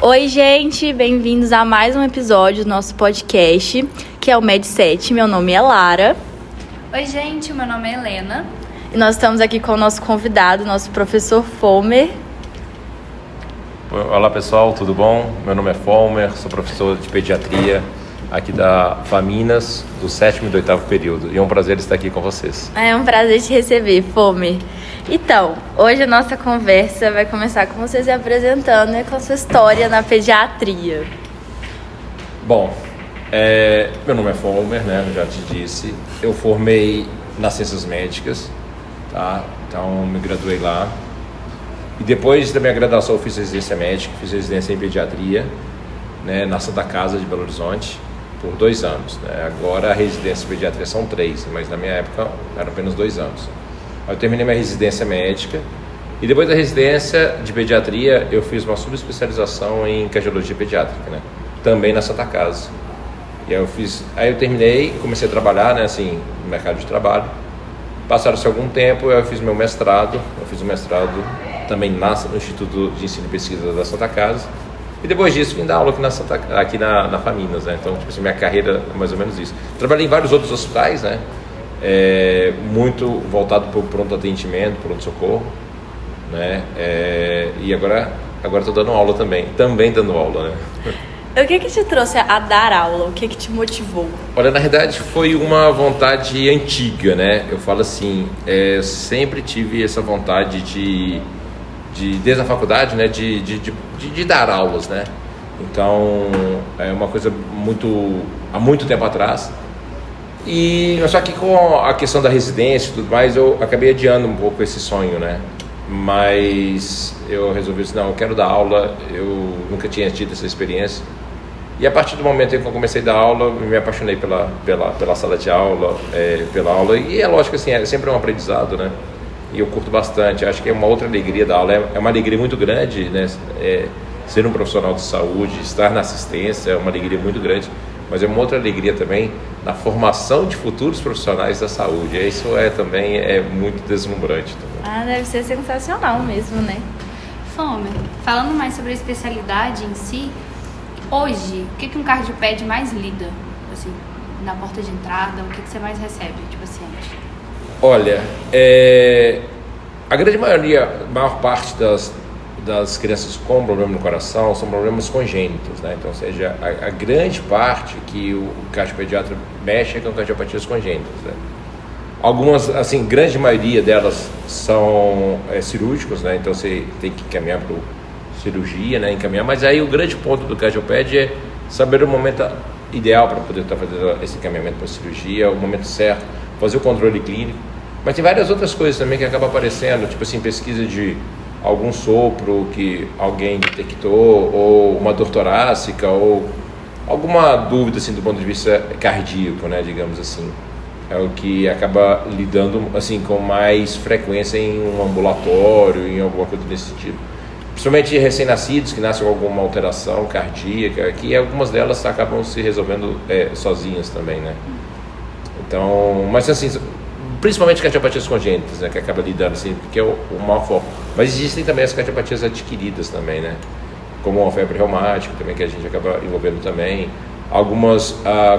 Oi, gente, bem-vindos a mais um episódio do nosso podcast, que é o Med7. Meu nome é Lara. Oi, gente, meu nome é Helena. E nós estamos aqui com o nosso convidado, nosso professor Fomer. Olá, pessoal, tudo bom? Meu nome é Fomer, sou professor de pediatria aqui da Faminas, do 7º e do 8º período. E é um prazer estar aqui com vocês. É um prazer te receber, Fomer. Então, hoje a nossa conversa vai começar com vocês se apresentando, né, com a sua história na pediatria. Bom, meu nome é Fomer, né? Eu já te disse. Eu formei nas Ciências Médicas, tá? Então, me graduei lá. E depois da minha graduação, eu fiz residência médica, fiz residência em pediatria, né, na Santa Casa de Belo Horizonte, por 2 anos. Né? Agora, a residência em pediatria são 3, mas na minha época eram apenas 2 anos. Aí eu terminei minha residência médica e depois da residência de pediatria eu fiz uma subespecialização em cardiologia pediátrica, né? Também na Santa Casa. E aí eu terminei e comecei a trabalhar, né, assim, no mercado de trabalho. Passaram-se algum tempo, eu fiz meu mestrado. Eu fiz o mestrado também no Instituto de Ensino e Pesquisa da Santa Casa. E depois disso vim dar aula aqui na Faminas, né? Então, tipo assim, minha carreira é mais ou menos isso. Trabalhei em vários outros hospitais, né? Muito voltado para o pronto atendimento, pronto-socorro, né? E agora estou dando aula também dando aula, né? O que te trouxe a dar aula? O que te motivou? Olha, na verdade foi uma vontade antiga, né? Eu falo assim, sempre tive essa vontade desde a faculdade, né? De dar aulas, né? Então, é uma coisa há muito tempo atrás. Só que com a questão da residência e tudo mais, eu acabei adiando um pouco esse sonho, né? Mas eu resolvi assim, não, eu quero dar aula, eu nunca tinha tido essa experiência. E a partir do momento em que eu comecei a dar aula, eu me apaixonei pela sala de aula, pela aula. E é lógico assim, é sempre um aprendizado, né? E eu curto bastante, acho que é uma outra alegria da aula, é uma alegria muito grande, né? Ser um profissional de saúde, estar na assistência é uma alegria muito grande. Mas é uma outra alegria também na formação de futuros profissionais da saúde. Isso também é muito deslumbrante também. Deve ser sensacional mesmo, né? Fomer, falando mais sobre a especialidade em si, hoje, o que um cardioped mais lida? Assim, na porta de entrada, o que você mais recebe de paciente? Olha, a grande maior parte das crianças com problema no coração são problemas congênitos, né? Então, ou seja, a grande parte que o cardiopediatra mexe é com cardiopatias congênitas, né? Algumas, assim, grande maioria delas são cirúrgicos, né? Então você tem que encaminhar para cirurgia, né? Mas aí o grande ponto do cardioped é saber o momento ideal para poder estar fazendo esse encaminhamento para cirurgia, o momento certo, fazer o controle clínico. Mas tem várias outras coisas também que acabam aparecendo, tipo assim, pesquisa de algum sopro que alguém detectou, ou uma dor torácica, ou alguma dúvida assim, do ponto de vista cardíaco, né, digamos assim. É o que acaba lidando assim, com mais frequência em um ambulatório, em alguma coisa desse sentido. Principalmente recém-nascidos que nascem com alguma alteração cardíaca, que algumas delas acabam se resolvendo sozinhas também, né? Então, mas assim, principalmente cardiopatias congênitas, né, que acaba lidando assim, porque é o maior foco. Mas existem também as cardiopatias adquiridas também, né, como a febre reumática também, que a gente acaba envolvendo também. Algumas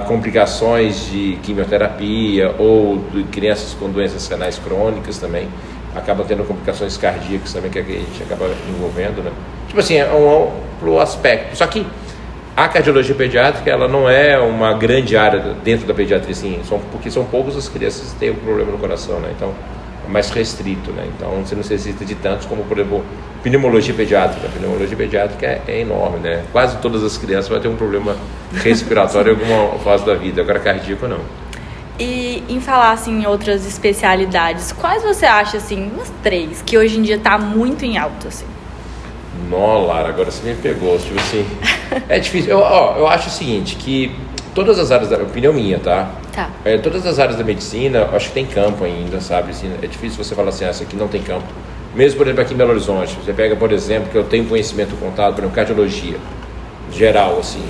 complicações de quimioterapia ou de crianças com doenças renais crônicas também acabam tendo complicações cardíacas também, que a gente acaba envolvendo, né. Tipo assim, é um amplo aspecto. Só que a cardiologia pediátrica, ela não é uma grande área dentro da pediatria, assim, porque são poucas as crianças que têm um problema no coração, né? Então, é mais restrito, né? Então, você não necessita de tantos como, por exemplo, pneumologia pediátrica. A pneumologia pediátrica é enorme, né? Quase todas as crianças vão ter um problema respiratório em alguma fase da vida, agora cardíaco não. E em falar, assim, em outras especialidades, quais você acha, assim, umas 3, que hoje em dia tá muito em alta, assim? Não, Lara, agora você me pegou, tipo assim, é difícil. Eu acho o seguinte, que todas as áreas opinião minha, tá? Tá. Todas as áreas da medicina, acho que tem campo ainda, sabe? Assim, é difícil você falar assim, essa aqui não tem campo. Mesmo, por exemplo, aqui em Belo Horizonte, você pega, por exemplo, que eu tenho conhecimento contado, por exemplo, cardiologia geral, assim,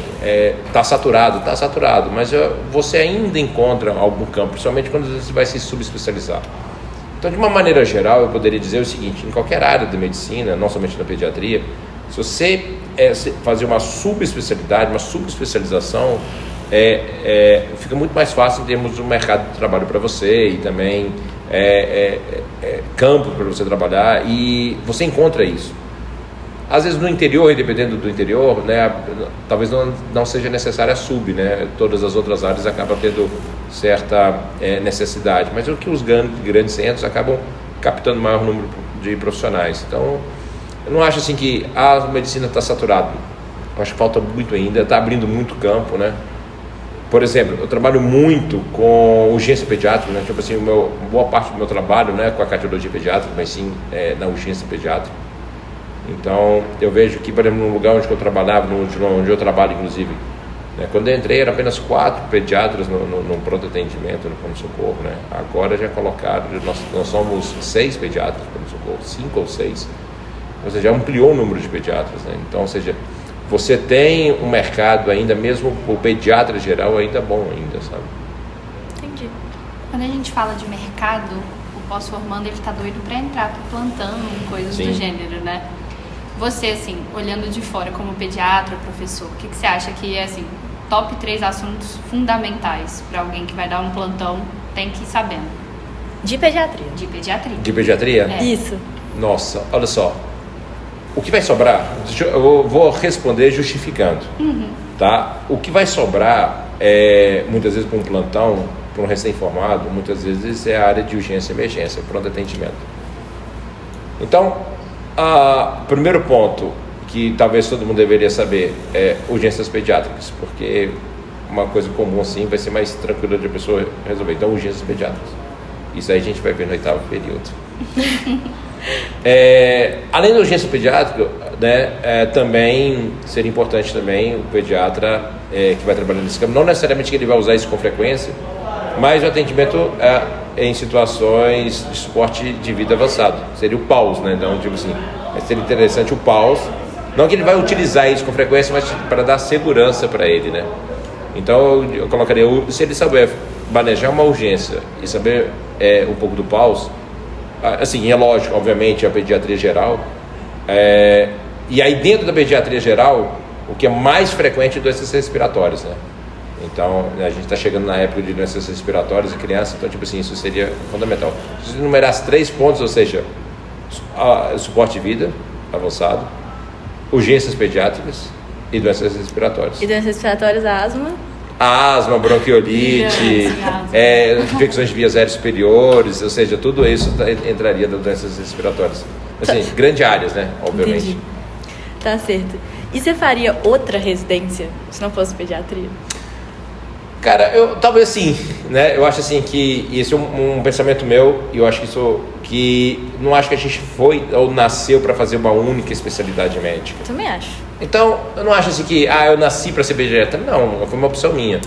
tá saturado, mas você ainda encontra algum campo, principalmente quando você vai se subespecializar. Então, de uma maneira geral, eu poderia dizer o seguinte: em qualquer área da medicina, não somente na pediatria, se você fazer uma subespecialidade, uma subespecialização, fica muito mais fácil em termos de um mercado de trabalho para você e também campo para você trabalhar, e você encontra isso. Às vezes no interior, e dependendo do interior, né, talvez não seja necessária a sub, né? Todas as outras áreas acabam tendo certa necessidade, mas o que os grandes centros acabam captando maior número de profissionais. Então, eu não acho assim que a medicina está saturada. Eu acho que falta muito ainda, está abrindo muito campo, né? Por exemplo, eu trabalho muito com urgência pediátrica, né? Tipo assim, boa parte do meu trabalho não é com a cardiologia pediátrica, mas sim na urgência pediátrica. Então, eu vejo que, por exemplo, no lugar onde eu trabalhava, onde eu trabalho, inclusive, né, quando eu entrei, eram apenas 4 pediatras no pronto atendimento, no pronto-socorro, né? Agora já colocaram, nós somos 6 pediatras no pronto-socorro, 5 ou 6. Ou seja, ampliou o número de pediatras, né? Então, ou seja, você tem um mercado ainda, mesmo o pediatra geral, ainda bom ainda, sabe? Entendi. Quando a gente fala de mercado, o pós-formando, ele tá doido para entrar pro plantão, coisas Sim. do gênero, né? Você, assim, olhando de fora como pediatra, professor, o que você acha que é, assim, top 3 assuntos fundamentais para alguém que vai dar um plantão tem que ir sabendo? De pediatria. De pediatria. De pediatria? Isso. Nossa, olha só. O que vai sobrar, eu vou responder justificando, tá? O que vai sobrar, muitas vezes para um plantão, para um recém-formado, muitas vezes é a área de urgência e emergência, pronto atendimento. Então, primeiro ponto que talvez todo mundo deveria saber é urgências pediátricas, porque uma coisa comum assim vai ser mais tranquila de a pessoa resolver. Então, urgências pediátricas. Isso aí a gente vai ver no 8º período. Além da urgência pediátrica, né, também seria importante também o pediatra que vai trabalhar nesse campo, não necessariamente que ele vai usar isso com frequência, mas o atendimento em situações de suporte de vida avançado, seria o PAUS, né? Então, tipo assim, seria interessante o PAUS, não que ele vai utilizar isso com frequência, mas para dar segurança para ele, né? Então, eu colocaria, se ele souber manejar uma urgência e saber um pouco do PAUS, assim, é lógico, obviamente, a pediatria geral, e aí dentro da pediatria geral, o que é mais frequente é doenças respiratórias, né? Então, a gente está chegando na época de doenças respiratórias em criança, então, tipo assim, isso seria fundamental. Se você enumerar as 3 pontos, ou seja, suporte de vida avançado, urgências pediátricas e doenças respiratórias. E doenças respiratórias, asma? Asma, bronquiolite, infecções de vias aéreas superiores, ou seja, tudo isso entraria das doenças respiratórias. Assim, grandes áreas, né? Obviamente. Entendi. Tá certo. E você faria outra residência se não fosse pediatria? Cara, talvez sim, né? Eu acho assim que esse é um pensamento meu, e eu acho que não acho que a gente foi ou nasceu para fazer uma única especialidade médica. Eu também acho. Então, eu não acho assim que eu nasci para ser pediatra. Não, foi uma opção minha.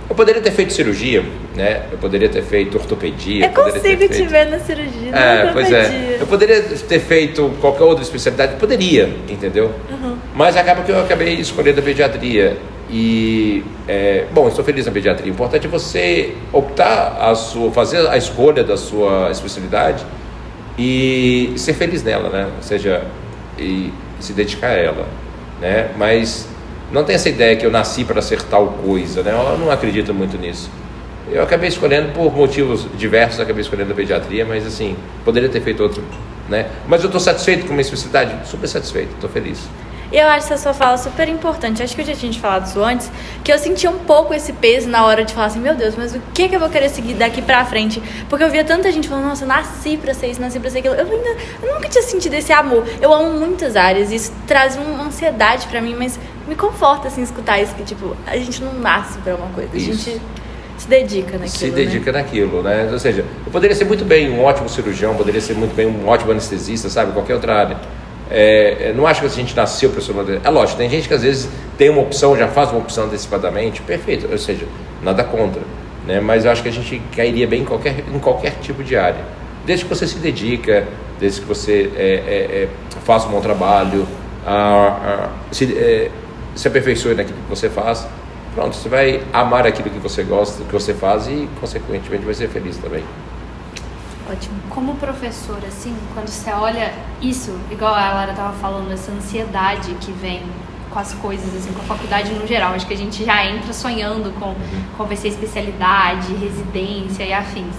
Eu poderia ter feito cirurgia, né? Eu poderia ter feito ortopedia. Eu consigo te ver na cirurgia, na ortopedia. Pois é. Eu poderia ter feito qualquer outra especialidade, poderia, entendeu? Uhum. Mas acaba que eu acabei escolhendo a pediatria. E, bom, estou feliz na pediatria. O importante é você optar fazer a escolha da sua especialidade e ser feliz nela, né? Ou seja, e se dedicar a ela, né? Mas não tem essa ideia que eu nasci para ser tal coisa, né? Eu não acredito muito nisso. Eu acabei escolhendo por motivos diversos, acabei escolhendo a pediatria, mas assim, poderia ter feito outro, né? Mas eu estou satisfeito com a minha especialidade? Super satisfeito, estou feliz. E eu acho essa sua fala super importante. Acho que eu já tinha te falado isso antes, que eu sentia um pouco esse peso na hora de falar assim, meu Deus, mas o que eu vou querer seguir daqui pra frente? Porque eu via tanta gente falando, nossa, eu nasci pra ser isso, nasci pra ser aquilo. Eu nunca tinha sentido esse amor. Eu amo muitas áreas, isso traz uma ansiedade pra mim, mas me conforta, assim, escutar isso, que, tipo, a gente não nasce pra uma coisa, a gente se dedica naquilo, Se dedica naquilo, né? Ou seja, eu poderia ser muito bem um ótimo cirurgião, poderia ser muito bem um ótimo anestesista, sabe? Qualquer outra área. Não acho que a gente nasceu para ser uma... É lógico, tem gente que às vezes tem uma opção, já faz uma opção antecipadamente, perfeito, ou seja, nada contra, né? Mas eu acho que a gente cairia bem em qualquer tipo de área, desde que você se dedica, desde que você faça um bom trabalho, se aperfeiçoe naquilo que você faz, pronto, você vai amar aquilo que você gosta, que você faz e consequentemente vai ser feliz também. Ótimo. Como professor, assim, quando você olha isso, igual a Lara tava falando, essa ansiedade que vem com as coisas, assim, com a faculdade no geral, acho que a gente já entra sonhando com qual vai ser especialidade, residência e afins.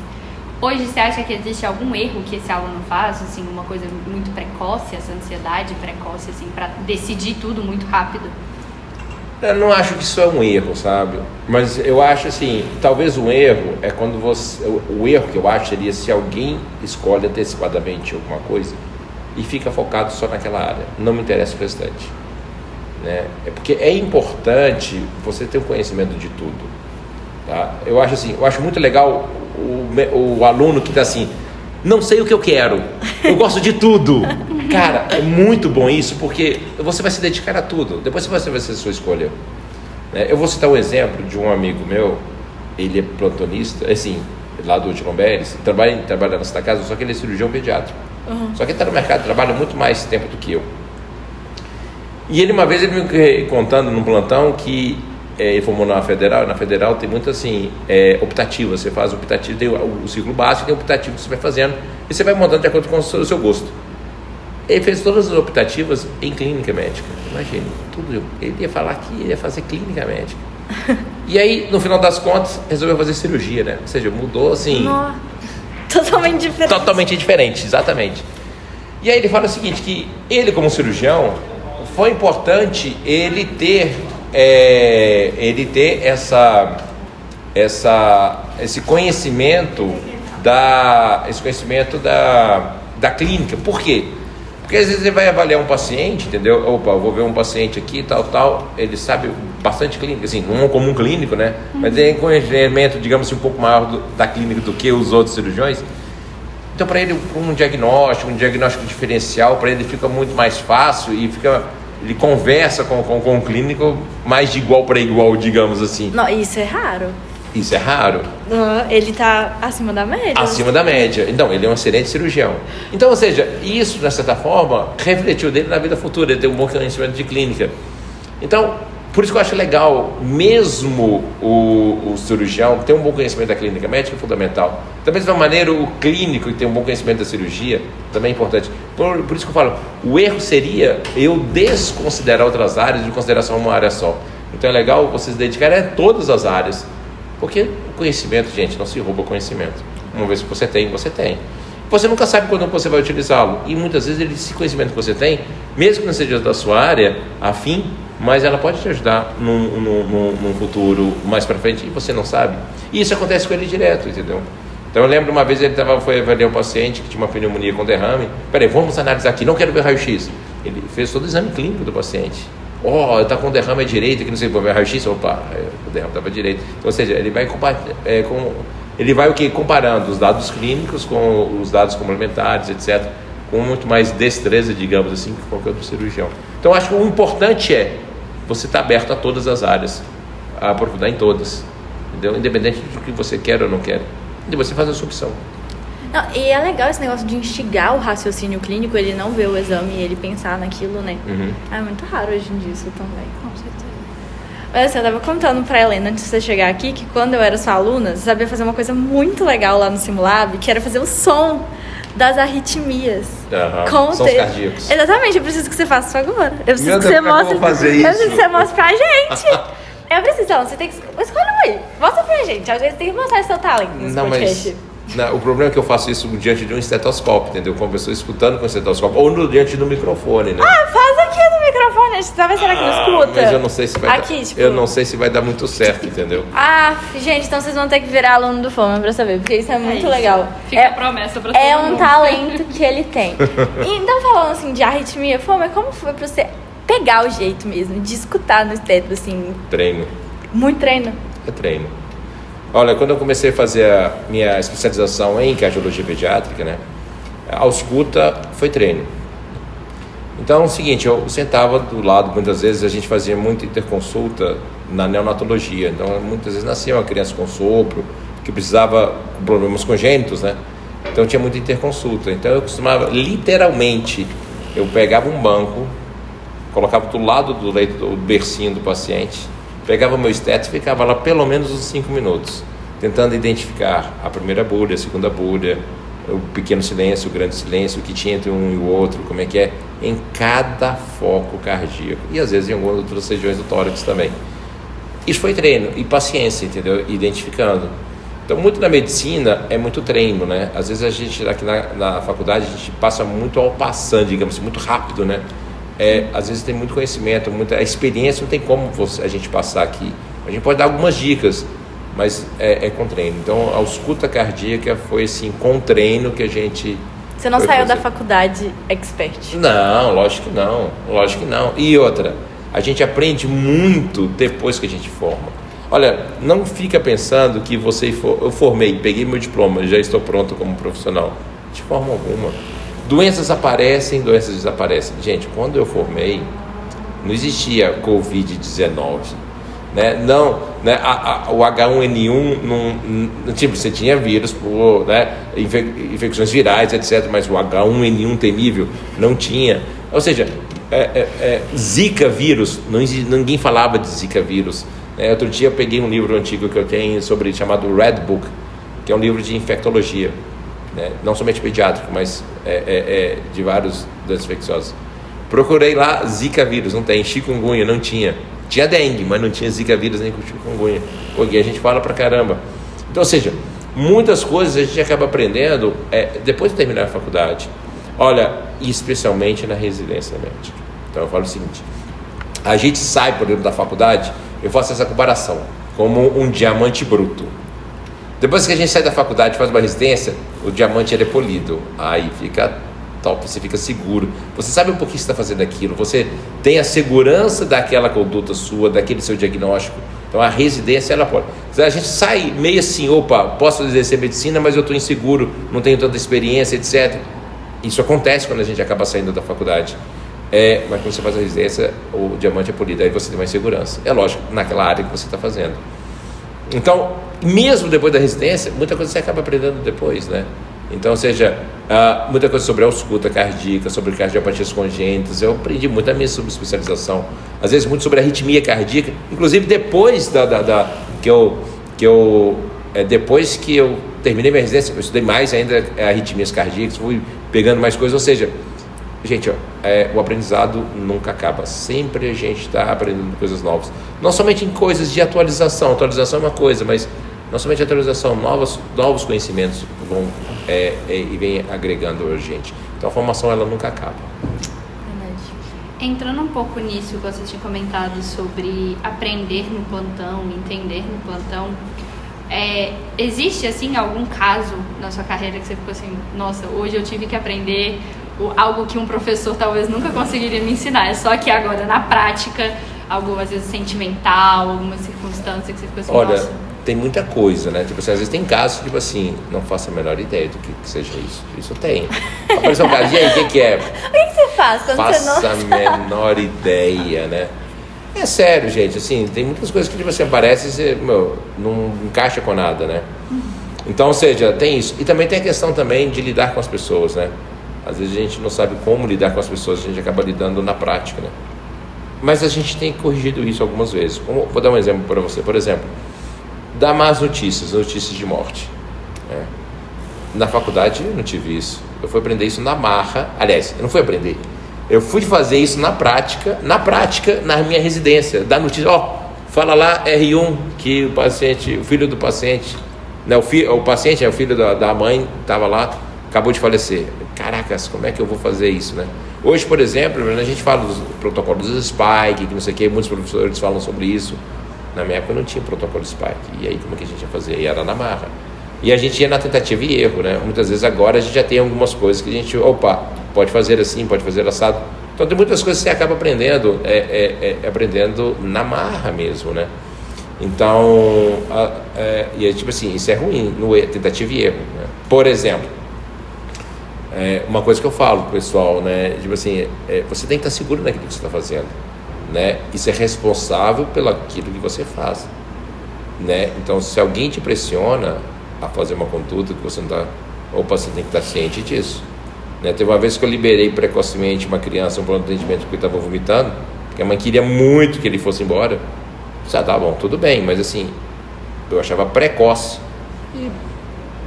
Hoje, você acha que existe algum erro que esse aluno faz, assim, uma coisa muito precoce, essa ansiedade precoce, assim, para decidir tudo muito rápido? Eu não acho que isso é um erro, sabe? Mas eu acho assim, talvez um erro é quando você... O erro que eu acho seria se alguém escolhe antecipadamente alguma coisa e fica focado só naquela área. Não me interessa o restante. Né? É porque é importante você ter um conhecimento de tudo. Tá? Eu acho assim, eu acho muito legal o aluno que está assim, não sei o que eu quero, eu gosto de tudo. Cara, é muito bom isso, porque você vai se dedicar a tudo, depois você vai ser a sua escolha. Eu vou citar um exemplo de um amigo meu, ele é plantonista, assim, lá do Tilombéres, trabalha na Santa Casa, só que ele é cirurgião pediátrico. Só que ele está no mercado de trabalho há muito mais tempo do que eu. E ele, uma vez, ele me contando num plantão que ele formou na Federal, e na Federal tem muito assim, optativo, você faz optativo, tem o ciclo básico, tem o optativo que você vai fazendo, e você vai montando de acordo com o seu gosto. Ele fez todas as optativas em clínica médica, imagine, tudo. Ele ia falar que ia fazer clínica médica. E aí, no final das contas, resolveu fazer cirurgia, né? Ou seja, mudou assim... Nossa, totalmente diferente. Totalmente diferente, exatamente. E aí ele fala o seguinte, que ele como cirurgião, foi importante ele ter esse conhecimento da clínica. Por quê? Porque às vezes ele vai avaliar um paciente, entendeu? Opa, eu vou ver um paciente aqui, tal, ele sabe bastante clínica, assim, não como um clínico, né? Mas tem conhecimento, digamos assim, um pouco maior da clínica do que os outros cirurgiões. Então, para ele, um diagnóstico diferencial, para ele fica muito mais fácil e ele conversa com o clínico mais de igual para igual, digamos assim. Não, isso é raro. Isso é raro. Ele está acima da média. Acima da média. Então, ele é um excelente cirurgião. Então, ou seja, isso, de certa forma, refletiu dele na vida futura. Ele tem um bom conhecimento de clínica. Então, por isso que eu acho legal, mesmo o cirurgião ter um bom conhecimento da clínica médica é fundamental. Da mesma maneira, o clínico que tem um bom conhecimento da cirurgia também é importante. Por isso que eu falo, o erro seria eu desconsiderar outras áreas e considerar só uma área só. Então é legal vocês dedicarem a todas as áreas. Porque o conhecimento, gente, não se rouba conhecimento. Uma vez que você tem, você tem. Você nunca sabe quando você vai utilizá-lo. E muitas vezes esse conhecimento que você tem, mesmo que não seja da sua área afim, mas ela pode te ajudar num futuro mais para frente e você não sabe. E isso acontece com ele direto, entendeu? Então eu lembro uma vez ele foi avaliar um paciente que tinha uma pneumonia com derrame. Peraí, vamos analisar aqui, não quero ver raio-x. Ele fez todo o exame clínico do paciente. Está com derrame à direita, que não sei, vou ver raio-x, opa, o derrame estava à direita. Então, ou seja, ele vai comparando os dados clínicos com os dados complementares, etc., com muito mais destreza, digamos assim, que qualquer outro cirurgião. Então, acho que o importante é você estar aberto a todas as áreas, a aprofundar em todas, entendeu? Independente do que você quer ou não quer. E você faz a sua opção. Não, e é legal esse negócio de instigar o raciocínio clínico, ele não ver o exame e ele pensar naquilo, né? É muito raro hoje em dia isso também. Com certeza. Mas assim, eu tava contando pra Helena antes de você chegar aqui que quando eu era sua aluna, você sabia fazer uma coisa muito legal lá no Simulab, que era fazer o som das arritmias. Sons cardíacos. Exatamente, eu preciso que você faça isso agora. Eu preciso que Deus, você mostre. eu vou fazer isso. Eu preciso que você mostre pra gente. Eu preciso, então, você tem que. Escolha um aí. Mostra pra gente. Às vezes tem que mostrar seu talento nesse podcast. O problema é que eu faço isso diante de um estetoscópio, entendeu? Com a pessoa escutando com o estetoscópio, ou diante do microfone, né? Faz aqui no microfone, talvez será que não escuta? Mas eu não sei se vai aqui, dar, tipo... eu não sei se vai dar muito certo, entendeu? Gente, então vocês vão ter que virar aluno do Foma pra saber, porque isso é muito legal. Fica a promessa pra todo mundo. É um talento que ele tem. E, então, falando assim de arritmia, Foma, como foi pra você pegar o jeito mesmo de escutar no esteto, assim? Treino. Muito treino? É treino. Olha, quando eu comecei a fazer a minha especialização em cardiologia pediátrica, né, a escuta foi treino. Então é o seguinte, eu sentava do lado, muitas vezes a gente fazia muita interconsulta na neonatologia, então muitas vezes nascia uma criança com sopro, que precisava com problemas congênitos, né, então tinha muita interconsulta. Então eu costumava, literalmente, eu pegava um banco, colocava do lado do leito, do bercinho do paciente, pegava meu esteto e ficava lá pelo menos uns 5 minutos, tentando identificar a primeira bolha, a segunda bolha, o pequeno silêncio, o grande silêncio, o que tinha entre um e o outro, como é que é, em cada foco cardíaco. E às vezes em algumas outras regiões do tórax também. Isso foi treino e paciência, entendeu? Identificando. Então, muito na medicina é muito treino, né? Às vezes a gente, aqui na faculdade, a gente passa muito ao passando, digamos assim, muito rápido, né? Às vezes tem muito conhecimento, muita experiência, não tem como a gente passar aqui. A gente pode dar algumas dicas, mas é com treino. Então, a ausculta cardíaca foi assim, com treino que a gente... Você não saiu da faculdade expert? Não, lógico que não, lógico que não. E outra, a gente aprende muito depois que a gente forma. Olha, não fica pensando que eu formei, peguei meu diploma, já estou pronto como profissional. De forma alguma. Doenças aparecem, doenças desaparecem. Gente, quando eu formei, não existia Covid-19. Né? Não, né? O H1N1, não, tipo, você tinha vírus, né? Infecções virais, etc. Mas o H1N1 temível não tinha. Ou seja, Zika vírus, ninguém falava de Zika vírus. Outro dia eu peguei um livro antigo que eu tenho chamado Red Book, que é um livro de infectologia, né? Não somente pediátrico, mas de vários doenças infecciosas. Procurei lá Zika vírus, não tem. Chikungunya, não tinha. Tinha dengue, mas não tinha Zika vírus nem com chikungunya. Porque a gente fala pra caramba. Então, ou seja, muitas coisas a gente acaba aprendendo depois de terminar a faculdade. Olha, especialmente na residência médica. Então eu falo o seguinte: a gente sai, por exemplo, da faculdade, eu faço essa comparação, como um diamante bruto. Depois que a gente sai da faculdade e faz uma residência, o diamante ele é polido. Aí fica top, você fica seguro. Você sabe um pouquinho que você está fazendo aquilo. Você tem a segurança daquela conduta sua, daquele seu diagnóstico. Então a residência, ela pode. A gente sai meio assim, opa, posso exercer medicina, mas eu estou inseguro, não tenho tanta experiência, etc. Isso acontece quando a gente acaba saindo da faculdade. Mas quando você faz a residência, o diamante é polido, aí você tem mais segurança. É lógico, naquela área que você está fazendo. Então, mesmo depois da residência, muita coisa você acaba aprendendo depois, né? Então, ou seja, muita coisa sobre a ausculta cardíaca, sobre cardiopatias congênitas, eu aprendi muito a minha subespecialização. Às vezes muito sobre arritmia cardíaca, inclusive depois depois que eu terminei minha residência, eu estudei mais ainda arritmias cardíacas, fui pegando mais coisas, ou seja, gente, o aprendizado nunca acaba. Sempre a gente está aprendendo coisas novas. Não somente em coisas de atualização. Atualização é uma coisa, mas não somente atualização, novos conhecimentos vão e vem agregando a gente. Então a formação ela nunca acaba. Verdade. Entrando um pouco nisso que você tinha comentado sobre aprender no plantão, entender no plantão, existe assim algum caso na sua carreira que você ficou assim, nossa, hoje eu tive que aprender algo que um professor talvez nunca conseguiria me ensinar, só que agora na prática, algo às vezes sentimental, alguma circunstância que você ficou assim, olha, nossa. Tem muita coisa, né? Tipo assim, às vezes tem casos, tipo assim, não faço a menor ideia do que seja isso. Isso tem. Apareceu um caso, e aí, o que é? O que você faz quando você não Faça a menor ideia, né? É sério, gente, assim, tem muitas coisas que, tipo assim, aparecem e você, não encaixa com nada, né? Então, ou seja, tem isso. E também tem a questão também de lidar com as pessoas, né? Às vezes a gente não sabe como lidar com as pessoas, a gente acaba lidando na prática, né? Mas a gente tem corrigido isso algumas vezes. Vou dar um exemplo para você. Por exemplo, dar más notícias de morte. Né? Na faculdade eu não tive isso. Eu fui aprender isso na marra. Aliás, eu não fui aprender. Eu fui fazer isso na prática, na minha residência. Dar notícia, fala lá R1 que o filho do paciente, né, o paciente, o filho da mãe, estava lá, acabou de falecer. Caracas, como é que eu vou fazer isso, né? Hoje, por exemplo, a gente fala dos protocolos do Spike, que não sei o que, muitos professores falam sobre isso. Na minha época não tinha protocolo Spike. E aí como é que a gente ia fazer? E era na marra. E a gente ia na tentativa e erro, né? Muitas vezes agora a gente já tem algumas coisas que a gente, pode fazer assim, pode fazer assado. Então tem muitas coisas que você acaba aprendendo, aprendendo na marra mesmo, né? Então, e é tipo assim, isso é ruim, no tentativa e erro, né? Por exemplo, uma coisa que eu falo pro pessoal, né? Tipo assim, você tem que estar seguro naquilo que você está fazendo, né? E ser responsável pelo aquilo que você faz, né? Então, se alguém te pressiona a fazer uma conduta que você não está, você tem que estar ciente disso, né? Teve uma vez que eu liberei precocemente uma criança um pronto atendimento porque estava vomitando, porque a mãe queria muito que ele fosse embora. Tá bom, tudo bem, mas assim, eu achava precoce e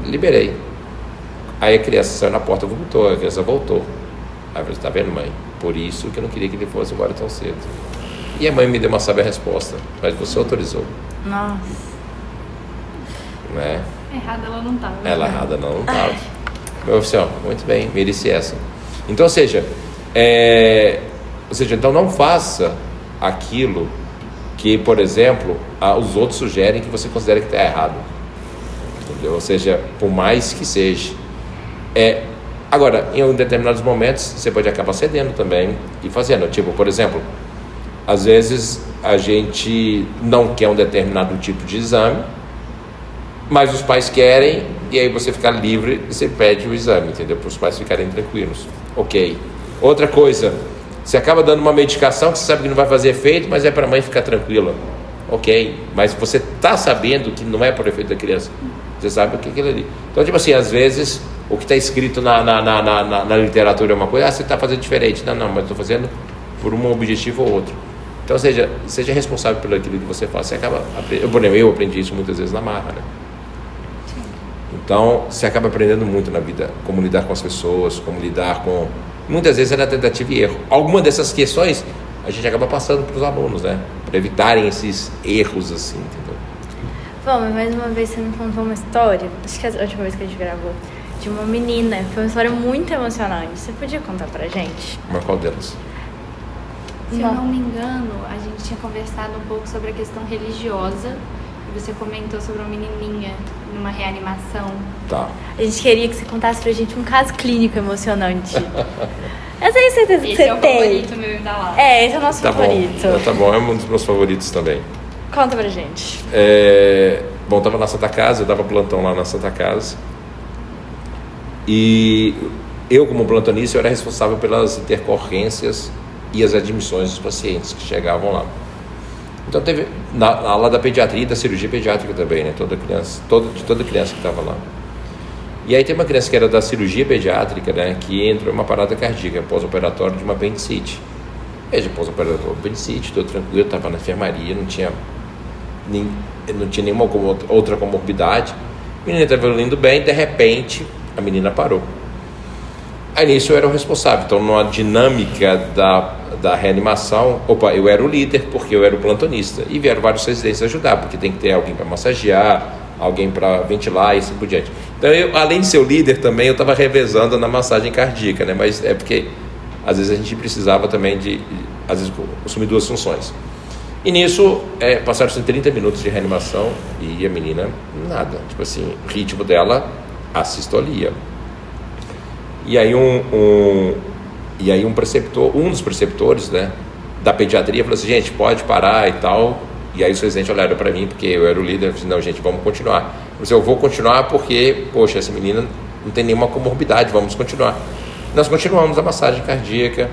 liberei. Aí a criança saiu na porta, vomitou, a criança voltou. Aí eu falei, tá vendo, mãe? Por isso que eu não queria que ele fosse embora tão cedo. E a mãe me deu uma sábia resposta, mas você autorizou. Nossa. Né? Errada ela não tava. Ela errada não estava. Eu falei assim, muito bem, mereci essa. Então, ou seja, então não faça aquilo que, por exemplo, os outros sugerem que você considera que está errado. Entendeu? Ou seja, por mais que seja. Agora, em determinados momentos, você pode acabar cedendo também e fazendo. Tipo, por exemplo, às vezes a gente não quer um determinado tipo de exame, mas os pais querem, e aí você fica livre e você pede o exame, entendeu? Para os pais ficarem tranquilos. Ok. Outra coisa, você acaba dando uma medicação que você sabe que não vai fazer efeito, mas é para a mãe ficar tranquila. Ok. Mas você está sabendo que não é por efeito da criança. Você sabe o que é aquilo ali. Então, tipo assim, às vezes, o que está escrito na literatura é uma coisa, você está fazendo diferente. Não, mas estou fazendo por um objetivo ou outro. Então, seja responsável pelo aquilo que você faz. Você acaba, eu aprendi isso muitas vezes na marra, né? Então, você acaba aprendendo muito na vida, como lidar com as pessoas, como lidar com... Muitas vezes é na tentativa e erro. Alguma dessas questões, a gente acaba passando para os alunos, né? Para evitarem esses erros, assim, entendeu? Bom, mas mais uma vez você me contou uma história, acho que é a última vez que a gente gravou, de uma menina. Foi uma história muito emocionante. Você podia contar pra gente? Mas qual delas? Se eu não me engano, a gente tinha conversado um pouco sobre a questão religiosa. E você comentou sobre uma menininha numa reanimação. Tá. A gente queria que você contasse pra gente um caso clínico emocionante. Eu tenho certeza que Esse você é o tem. favorito meu da lá. Esse é o nosso favorito. Tá bom, é um dos meus favoritos também. Conta pra gente. Bom, estava na Santa Casa, eu dava plantão lá na Santa Casa. E eu, como plantonista, eu era responsável pelas intercorrências e as admissões dos pacientes que chegavam lá. Então teve na aula da pediatria e da cirurgia pediátrica também, né? Toda criança que estava lá. E aí tem uma criança que era da cirurgia pediátrica, né? Que entrou em uma parada cardíaca pós-operatório de uma apendicite. Veja, pós-operatório de apendicite, estou tranquilo, estava na enfermaria, não tinha nenhuma outra comorbidade. A menina estava indo bem, de repente a menina parou. Aí nisso eu era o responsável. Então, numa dinâmica da reanimação, eu era o líder porque eu era o plantonista. E vieram vários residentes ajudar, porque tem que ter alguém para massagear, alguém para ventilar e assim por diante. Então, além de ser o líder também, eu estava revezando na massagem cardíaca, né? Mas é porque às vezes a gente precisava também às vezes, assumir duas funções. E nisso, passaram-se 30 minutos de reanimação e a menina, nada. Tipo assim, o ritmo dela, assistolia. E aí um preceptor, um dos preceptores, né, da pediatria falou assim, gente, pode parar e tal. E aí os residentes olharam para mim, porque eu era o líder, eu falei, não, gente, vamos continuar. Eu falei, eu vou continuar porque, poxa, essa menina não tem nenhuma comorbidade, vamos continuar. Nós continuamos a massagem cardíaca,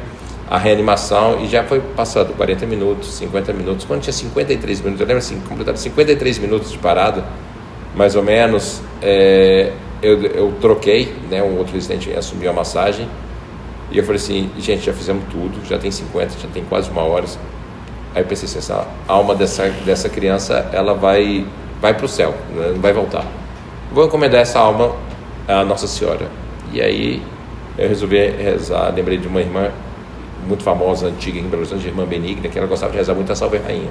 a reanimação, e já foi passando 40 minutos, 50 minutos. Quando tinha 53 minutos, eu lembro assim, completaram 53 minutos de parada, mais ou menos, eu troquei, né, um outro residente assumiu a massagem, e eu falei assim, gente, já fizemos tudo, já tem 50, já tem quase 1 hora. Aí eu pensei assim, essa alma dessa criança, ela vai para o céu, né, não vai voltar. Vou encomendar essa alma à Nossa Senhora. E aí eu resolvi rezar, lembrei de uma irmã muito famosa, antiga em Belo Horizonte, Irmã Benigna, que ela gostava de rezar muito a Salve Rainha.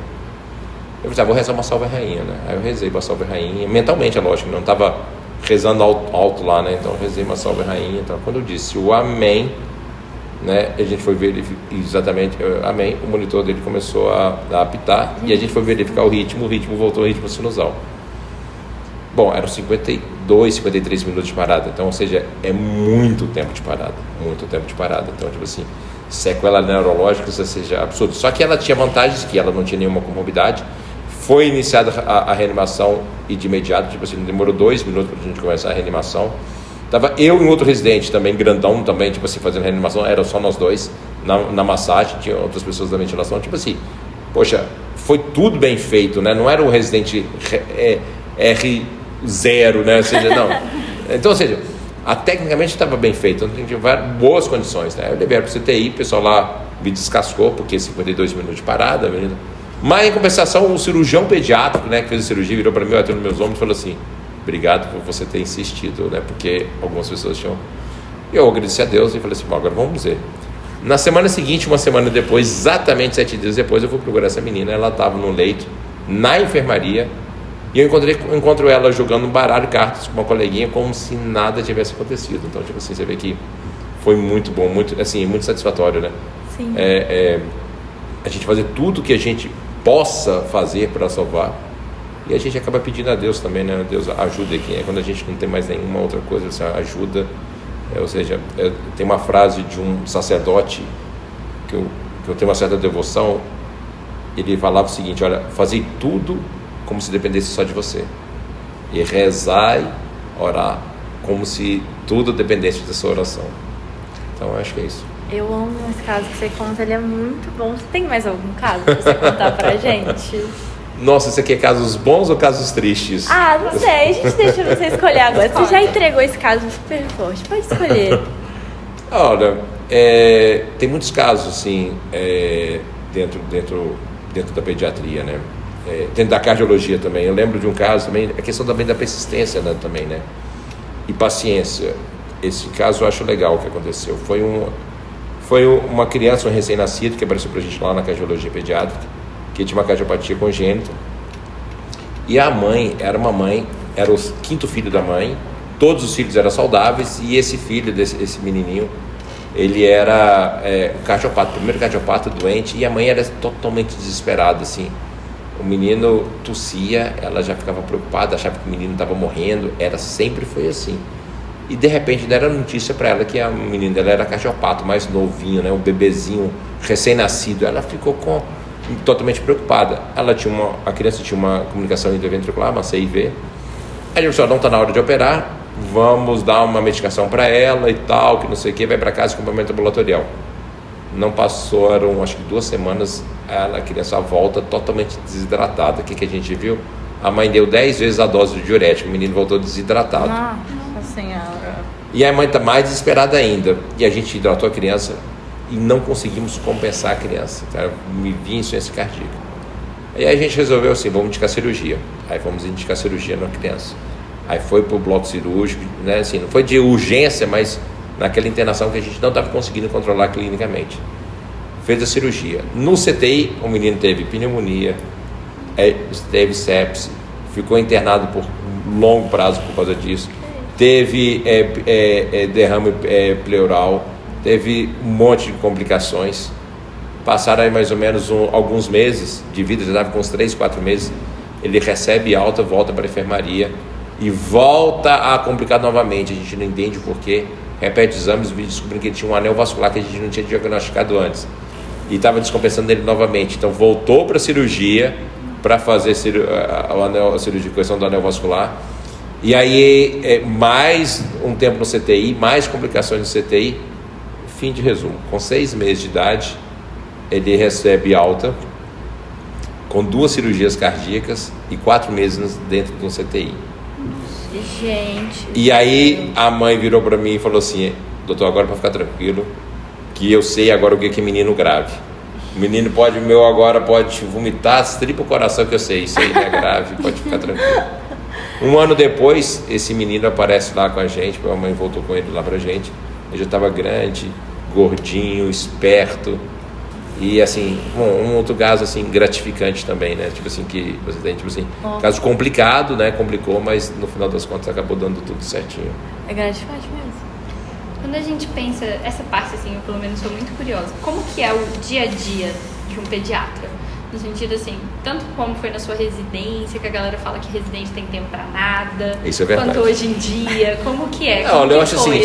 Eu falei, vou rezar uma Salve Rainha, né? Aí eu rezei uma Salve Rainha, mentalmente, é lógico, não estava rezando alto lá, né? Então eu rezei uma Salve Rainha. Então quando eu disse o Amém, né? A gente foi verificar exatamente, Amém, o monitor dele começou a apitar e a gente foi verificar o ritmo voltou ao ritmo sinusal. Bom, eram 52, 53 minutos de parada, então, ou seja, é muito tempo de parada. Então, tipo assim, sequela neurológica, ou seja, absurdo. Só que ela tinha vantagens, que ela não tinha nenhuma comorbidade. Foi iniciada a reanimação e de imediato, tipo assim, demorou 2 minutos para a gente começar a reanimação. Tava eu e um outro residente também, grandão também, tipo assim, fazendo reanimação, eram só nós dois na massagem, tinha outras pessoas da ventilação, tipo assim, poxa, foi tudo bem feito, né? Não era um residente R0, né? Ou seja, não. Então, ou seja, tecnicamente estava bem feito, então tinha boas condições, né? Eu levei para o CTI, o pessoal lá me descascou, porque 52 minutos de parada, menina. Mas, em compensação, o cirurgião pediátrico, né, que fez a cirurgia, virou para mim, bateu nos meus ombros e falou assim, obrigado por você ter insistido, né? Porque algumas pessoas tinham... Eu agradeci a Deus e falei assim, bom, agora vamos ver. Na semana seguinte, uma semana depois, exatamente 7 dias depois, eu fui procurar essa menina. Ela estava no leito, na enfermaria, e eu encontro ela jogando um baralho de cartas com uma coleguinha, como se nada tivesse acontecido. Então, tipo assim, você vê que foi muito bom, muito, assim, muito satisfatório, né? Sim. A gente fazer tudo que a gente possa fazer para salvar, e a gente acaba pedindo a Deus também, né? Deus ajuda quem quando a gente não tem mais nenhuma outra coisa, assim, ajuda. Ou seja, tem uma frase de um sacerdote que eu tenho uma certa devoção. Ele falava o seguinte: olha, fazei tudo como se dependesse só de você, e rezai, orar como se tudo dependesse da sua oração. Então eu acho que é isso. Eu amo esse caso que você conta, ele é muito bom. Você tem mais algum caso pra você contar pra gente? Nossa, você quer casos bons ou casos tristes? Ah, não sei, a gente deixa você escolher agora. Você já entregou esse caso super forte, pode escolher. Olha, tem muitos casos assim, dentro da pediatria, né? Dentro da cardiologia também. Eu lembro de um caso também, a questão também da persistência, né, também, né? E paciência. Esse caso eu acho legal o que aconteceu. Foi uma criança, um recém-nascido, que apareceu pra gente lá na cardiologia pediátrica, que tinha uma cardiopatia congênita, e a mãe era o 5º filho da mãe, todos os filhos eram saudáveis, e esse filho esse menininho, ele era cardiopata, o primeiro cardiopata doente, e a mãe era totalmente desesperada, assim. O menino tossia, ela já ficava preocupada, achava que o menino estava morrendo, sempre foi assim. E de repente deram notícia para ela que a menina dela era cardiopata, mais novinho, né, um bebezinho recém-nascido. Ela ficou totalmente preocupada. A criança tinha uma comunicação interventricular, uma CIV. Aí ele falou: não está na hora de operar, vamos dar uma medicação para ela e tal, que não sei o que, vai para casa com acompanhamento ambulatorial. Não passaram, acho que 2 semanas, a criança volta totalmente desidratada. O que a gente viu? A mãe deu 10 vezes a dose de diurético, o menino voltou desidratado. Nossa Senhora. E a mãe está mais desesperada ainda. E a gente hidratou a criança e não conseguimos compensar a criança, tá? Me vinha insuficiência cardíaca. Aí a gente resolveu assim, vamos indicar cirurgia. Aí vamos indicar cirurgia na criança. Aí foi para o bloco cirúrgico, né? Assim, não foi de urgência, mas naquela internação que a gente não estava conseguindo controlar clinicamente. Fez a cirurgia. No CTI, o menino teve pneumonia, teve sepse, ficou internado por longo prazo por causa disso, teve derrame pleural, teve um monte de complicações. Passaram aí mais ou menos alguns meses de vida, já estava com uns 3, 4 meses, ele recebe alta, volta para a enfermaria e volta a complicar novamente. A gente não entende o porquê, repete exames e descobrindo que ele tinha um anel vascular que a gente não tinha diagnosticado antes e estava descompensando ele novamente. Então voltou para a cirurgia para fazer a cirurgia de correção do anel vascular. E aí mais um tempo no CTI, mais complicações no CTI. Fim de resumo, com 6 meses de idade ele recebe alta, com 2 cirurgias cardíacas e 4 meses dentro de um CTI. Gente. E aí a mãe virou para mim e falou assim: doutor, agora para ficar tranquilo, que eu sei agora o que é menino grave. O menino agora pode vomitar, estripa o coração, que eu sei, isso aí não é grave, pode ficar tranquilo. 1 ano depois, esse menino aparece lá com a gente, a mãe voltou com ele lá pra gente. Ele já estava grande, gordinho, esperto. E assim, um outro caso assim, gratificante também, né? Tipo assim, que você tem, tipo assim, caso complicado, né? Complicou, mas no final das contas acabou dando tudo certinho. É gratificante mesmo. Quando a gente pensa, essa parte assim, eu pelo menos sou muito curiosa, como que é o dia a dia de um pediatra? No sentido assim, tanto como foi na sua residência, que a galera fala que residente tem tempo pra nada. Isso é verdade. Quanto hoje em dia, como que é? Não, eu acho assim,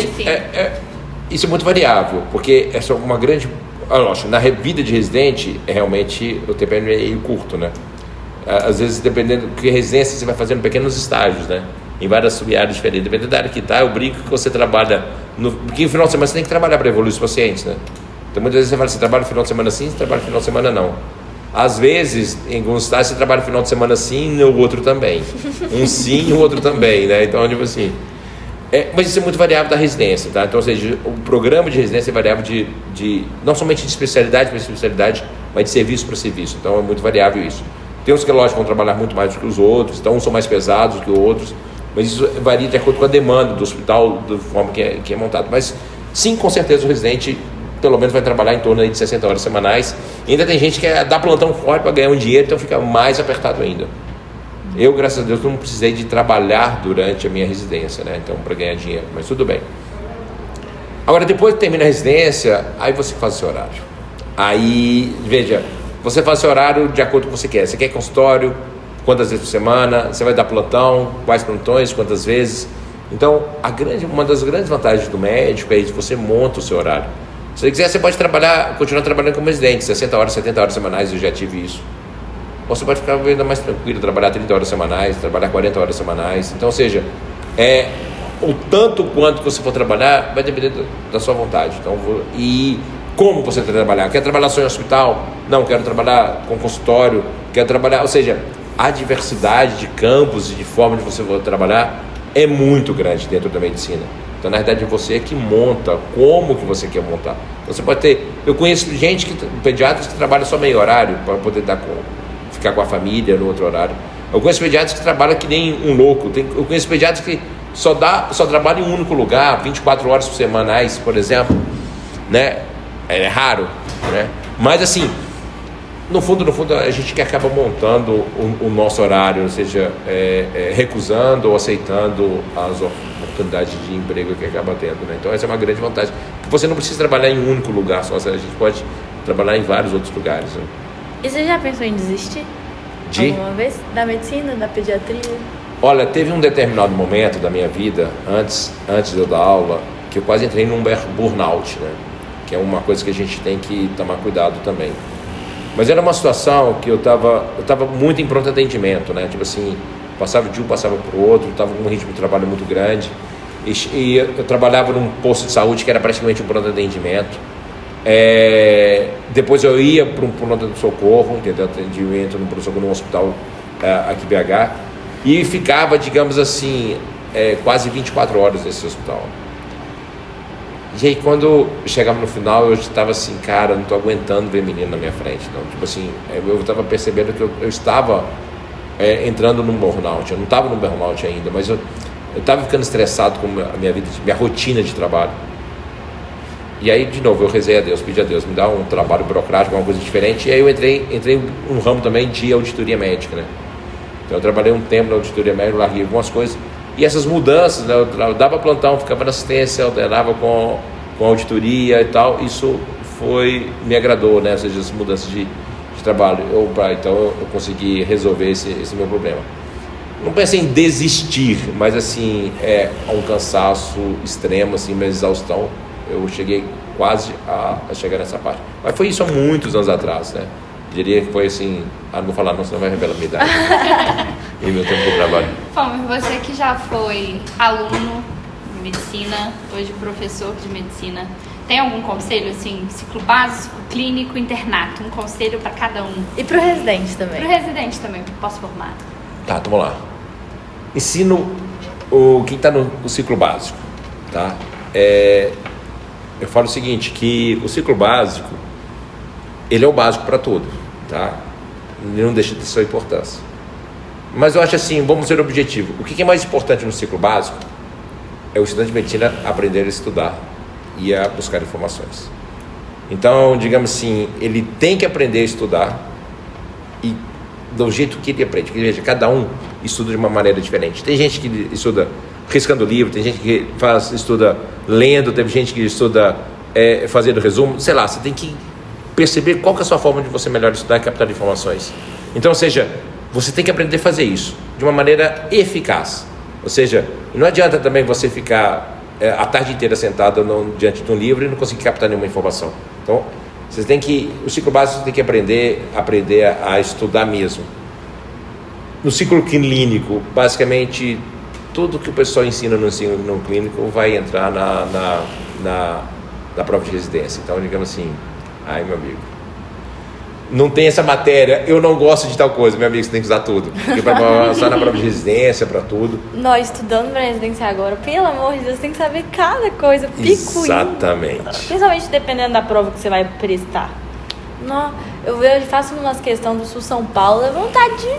isso é muito variável, porque é só uma grande... Lógico, na vida de residente, realmente o tempo é meio curto, né? Às vezes, dependendo do que residência você vai fazendo pequenos estágios, né? Em várias sub-áreas diferentes. Dependendo da área que tá, eu brinco que você trabalha... Porque no final de semana você tem que trabalhar para evoluir os pacientes, né? Então, muitas vezes você fala, você trabalha no final de semana sim, você trabalha no final de semana não. Às vezes, em alguns estágios, você trabalha no final de semana sim e o outro também. Um sim e o outro também, né? Então, tipo assim... mas isso é muito variável da residência, tá? Então, ou seja, o programa de residência é variável não somente de especialidade para especialidade, mas de serviço para serviço. Então, é muito variável isso. Tem uns que, lógico, vão trabalhar muito mais do que os outros, então uns são mais pesados do que outros, mas isso varia de acordo com a demanda do hospital, da forma que é montado. Mas sim, com certeza o residente pelo menos vai trabalhar em torno aí de 60 horas semanais. E ainda tem gente que dá plantão forte para ganhar um dinheiro, então fica mais apertado ainda. Eu, graças a Deus, não precisei de trabalhar durante a minha residência, né? Então, para ganhar dinheiro, mas tudo bem. Agora, depois que termina a residência, aí você faz o seu horário. Aí, veja, você faz o seu horário de acordo com o que você quer. Você quer consultório, quantas vezes por semana, você vai dar plantão, quais plantões, quantas vezes. Então, uma das grandes vantagens do médico é que você monta o seu horário. Se você quiser, você pode continuar trabalhando como residente, 60 horas, 70 horas semanais, eu já tive isso. Ou você pode ficar ainda mais tranquilo, trabalhar 30 horas semanais, trabalhar 40 horas semanais. Então, ou seja, o tanto quanto que você for trabalhar vai depender da sua vontade. Então, e como você quer trabalhar? Quer trabalhar só em hospital? Não, quero trabalhar com consultório, quero trabalhar... Ou seja, a diversidade de campos e de forma de você for trabalhar é muito grande dentro da medicina. Então, na verdade, você é que monta como que você quer montar. Então, você pode ter... Eu conheço pediatras que trabalham só meio horário para poder ficar com a família no outro horário. Eu conheço pediatras que trabalham que nem um louco. Eu conheço pediatras que só trabalham em um único lugar, 24 horas por semanais, por exemplo. Né? É raro, né? Mas, assim, no fundo, a gente que acaba montando o nosso horário, ou seja, recusando ou aceitando as oportunidades de emprego que acaba tendo, né? Então essa é uma grande vantagem, porque você não precisa trabalhar em um único lugar só, a gente pode trabalhar em vários outros lugares, né? E você já pensou em desistir? Alguma vez? Da medicina, da pediatria? Olha, teve um determinado momento da minha vida, antes de eu dar aula, que eu quase entrei num burnout, né? Que é uma coisa que a gente tem que tomar cuidado também. Mas era uma situação que eu tava muito em pronto atendimento, né? Tipo assim, passava de um, passava para o outro, estava com um ritmo de trabalho muito grande. E eu trabalhava num posto de saúde que era praticamente um pronto atendimento. Depois eu ia para um pronto-socorro, entendeu? Atendimento no pronto-socorro num hospital aqui em BH. E ficava, digamos assim, quase 24 horas nesse hospital. E aí, quando chegava no final, eu estava assim, cara, não estou aguentando ver menino na minha frente. Não. Tipo assim, eu estava percebendo que eu estava entrando num burnout. Eu não estava num burnout ainda, mas eu estava ficando estressado com a minha rotina de trabalho. E aí, de novo, eu rezei a Deus, pedi a Deus, me dá um trabalho burocrático, uma coisa diferente. E aí eu entrei num ramo também de auditoria médica, né? Então eu trabalhei um tempo na auditoria médica, larguei algumas coisas. E essas mudanças, né, eu dava plantão, ficava na assistência, alternava com auditoria e tal, isso me agradou, né, ou seja, as mudanças de trabalho. Então eu consegui resolver esse meu problema. Não pensei em desistir, mas assim, um cansaço extremo, assim, uma exaustão, eu cheguei quase a chegar nessa parte. Mas foi isso há muitos anos atrás, né? Diria que foi assim, não vou falar não, senão vai revelar a minha idade. E meu tempo de trabalho. Bom, você que já foi aluno de medicina, hoje professor de medicina, tem algum conselho, assim, ciclo básico, clínico, internato? Um conselho para cada um? E pro residente também? Pro residente também, posso formar. Tá, vamos lá. Ensino quem está no ciclo básico, tá? Eu falo o seguinte, que o ciclo básico, ele é o básico para tudo, tá? Ele não deixa de ter sua importância. Mas eu acho assim, vamos ser objetivo. O que é mais importante no ciclo básico é o estudante de medicina aprender a estudar e a buscar informações. Então, digamos assim, ele tem que aprender a estudar e do jeito que ele aprende. Porque, veja, cada um estuda de uma maneira diferente. Tem gente que estuda riscando livro, tem gente que estuda lendo, tem gente que estuda fazendo resumo. Sei lá, você tem que perceber qual que é a sua forma de você melhor estudar e captar informações. Então, ou seja, você tem que aprender a fazer isso de uma maneira eficaz. Ou seja, não adianta também você ficar a tarde inteira sentado diante de um livro e não conseguir captar nenhuma informação. Então, o ciclo básico você tem que aprender a estudar mesmo. No ciclo clínico, basicamente, tudo que o pessoal ensina no ensino clínico vai entrar na prova de residência. Então, digamos assim, meu amigo, não tem essa matéria, eu não gosto de tal coisa, meu amigo, você tem que usar tudo. Porque para só na prova de residência, para tudo. Nós estudando para residência agora, pelo amor de Deus, tem que saber cada coisa, picuinho. Exatamente. Principalmente dependendo da prova que você vai prestar. Eu faço umas questões do Sul São Paulo, dá vontade de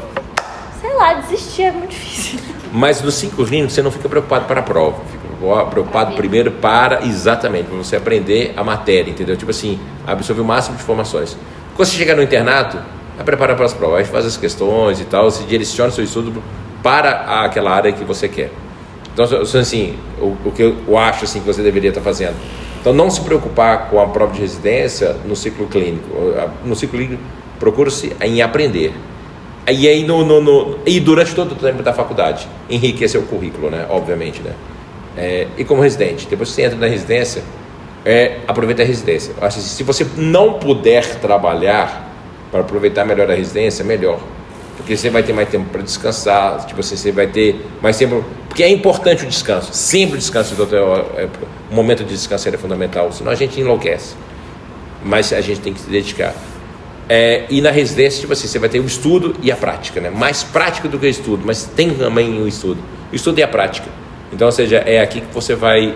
sei lá, desistir é muito difícil. Mas no ciclo clínico você não fica preocupado para a prova, fica preocupado primeiro para, exatamente, para você aprender a matéria, entendeu? Tipo assim, absorver o máximo de informações. Quando você chegar no internato, vai preparar para as provas, faz as questões e tal, se direciona o seu estudo para aquela área que você quer. Então, assim, o que eu acho assim, que você deveria estar fazendo. Então, não se preocupar com a prova de residência no ciclo clínico. No ciclo clínico, procura-se em aprender. E aí, e durante todo o tempo da faculdade, enriquecer o currículo, né? Obviamente, né? E como residente, depois que você entra na residência, aproveita a residência. Eu acho que se você não puder trabalhar para aproveitar melhor a residência, melhor. Porque você vai ter mais tempo para descansar, tipo assim, você vai ter mais tempo. Porque é importante o descanso, sempre o descanso. O momento de descanso é fundamental, senão a gente enlouquece. Mas a gente tem que se dedicar. E na residência, tipo assim, você vai ter o estudo e a prática, né? Mais prática do que o estudo, mas tem também o estudo. O estudo e a prática. Então, ou seja, é aqui que você vai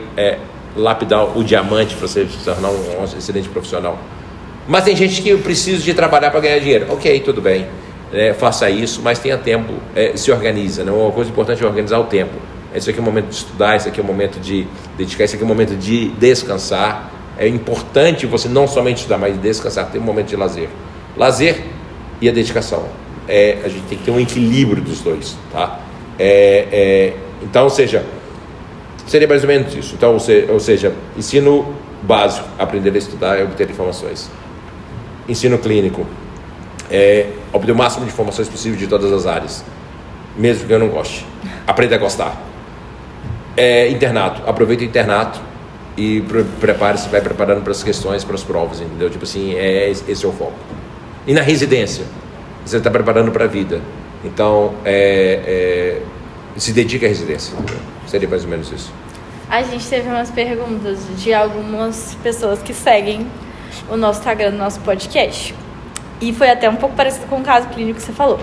lapidar o diamante para você se tornar um excelente profissional. Mas tem gente que precisa de trabalhar para ganhar dinheiro. Ok, tudo bem. Faça isso, mas tenha tempo, se organiza, né? Uma coisa importante é organizar o tempo. Esse aqui é o momento de estudar, esse aqui é o momento de dedicar, esse aqui é o momento de descansar. É importante você não somente estudar, mas descansar, ter um momento de lazer. Lazer e a dedicação. A gente tem que ter um equilíbrio dos dois, tá? Então, ou seja, seria mais ou menos isso. Então, ou seja, ensino básico, aprender a estudar e obter informações. Ensino clínico, obter o máximo de informações possível de todas as áreas, mesmo que eu não goste. Aprenda a gostar. Internato, aproveita o internato e prepare-se, vai preparando para as questões, para as provas, entendeu? Tipo assim, esse é o foco. E na residência, você está preparando para a vida. Então, se dedica à residência, entendeu? Seria mais ou menos isso. A gente teve umas perguntas de algumas pessoas que seguem o nosso Instagram, do nosso podcast. E foi até um pouco parecido com o caso clínico que você falou.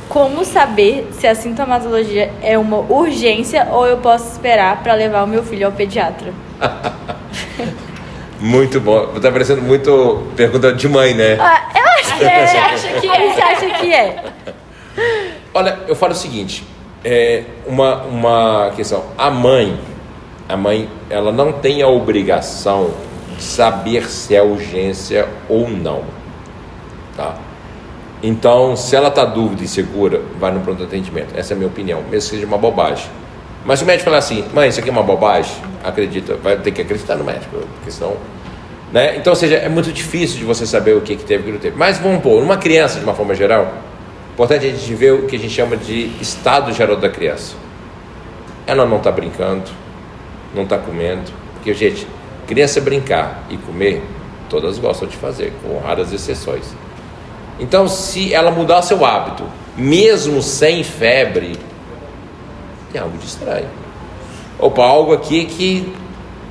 Como saber se a sintomatologia é uma urgência ou eu posso esperar para levar o meu filho ao pediatra? Muito bom. Tá parecendo muito pergunta de mãe, né? Eu acho que é. Você acha que é? Olha, eu falo o seguinte. Uma questão. A mãe, ela não tem a obrigação de saber se é urgência ou não. Tá? Então, se ela está dúvida e insegura, vai no pronto atendimento. Essa é a minha opinião, mesmo que seja uma bobagem. Mas se o médico falar assim, mãe, isso aqui é uma bobagem, acredita, vai ter que acreditar no médico, porque senão, né? Então, ou seja, é muito difícil de você saber o que teve e o que não teve. Mas vamos pôr, numa criança, de uma forma geral, importante a gente ver o que a gente chama de estado geral da criança. Ela não está brincando, não está comendo, porque, gente, criança brincar e comer, todas gostam de fazer, com raras exceções. Então, se ela mudar seu hábito, mesmo sem febre, tem algo de estranho. Opa, algo aqui que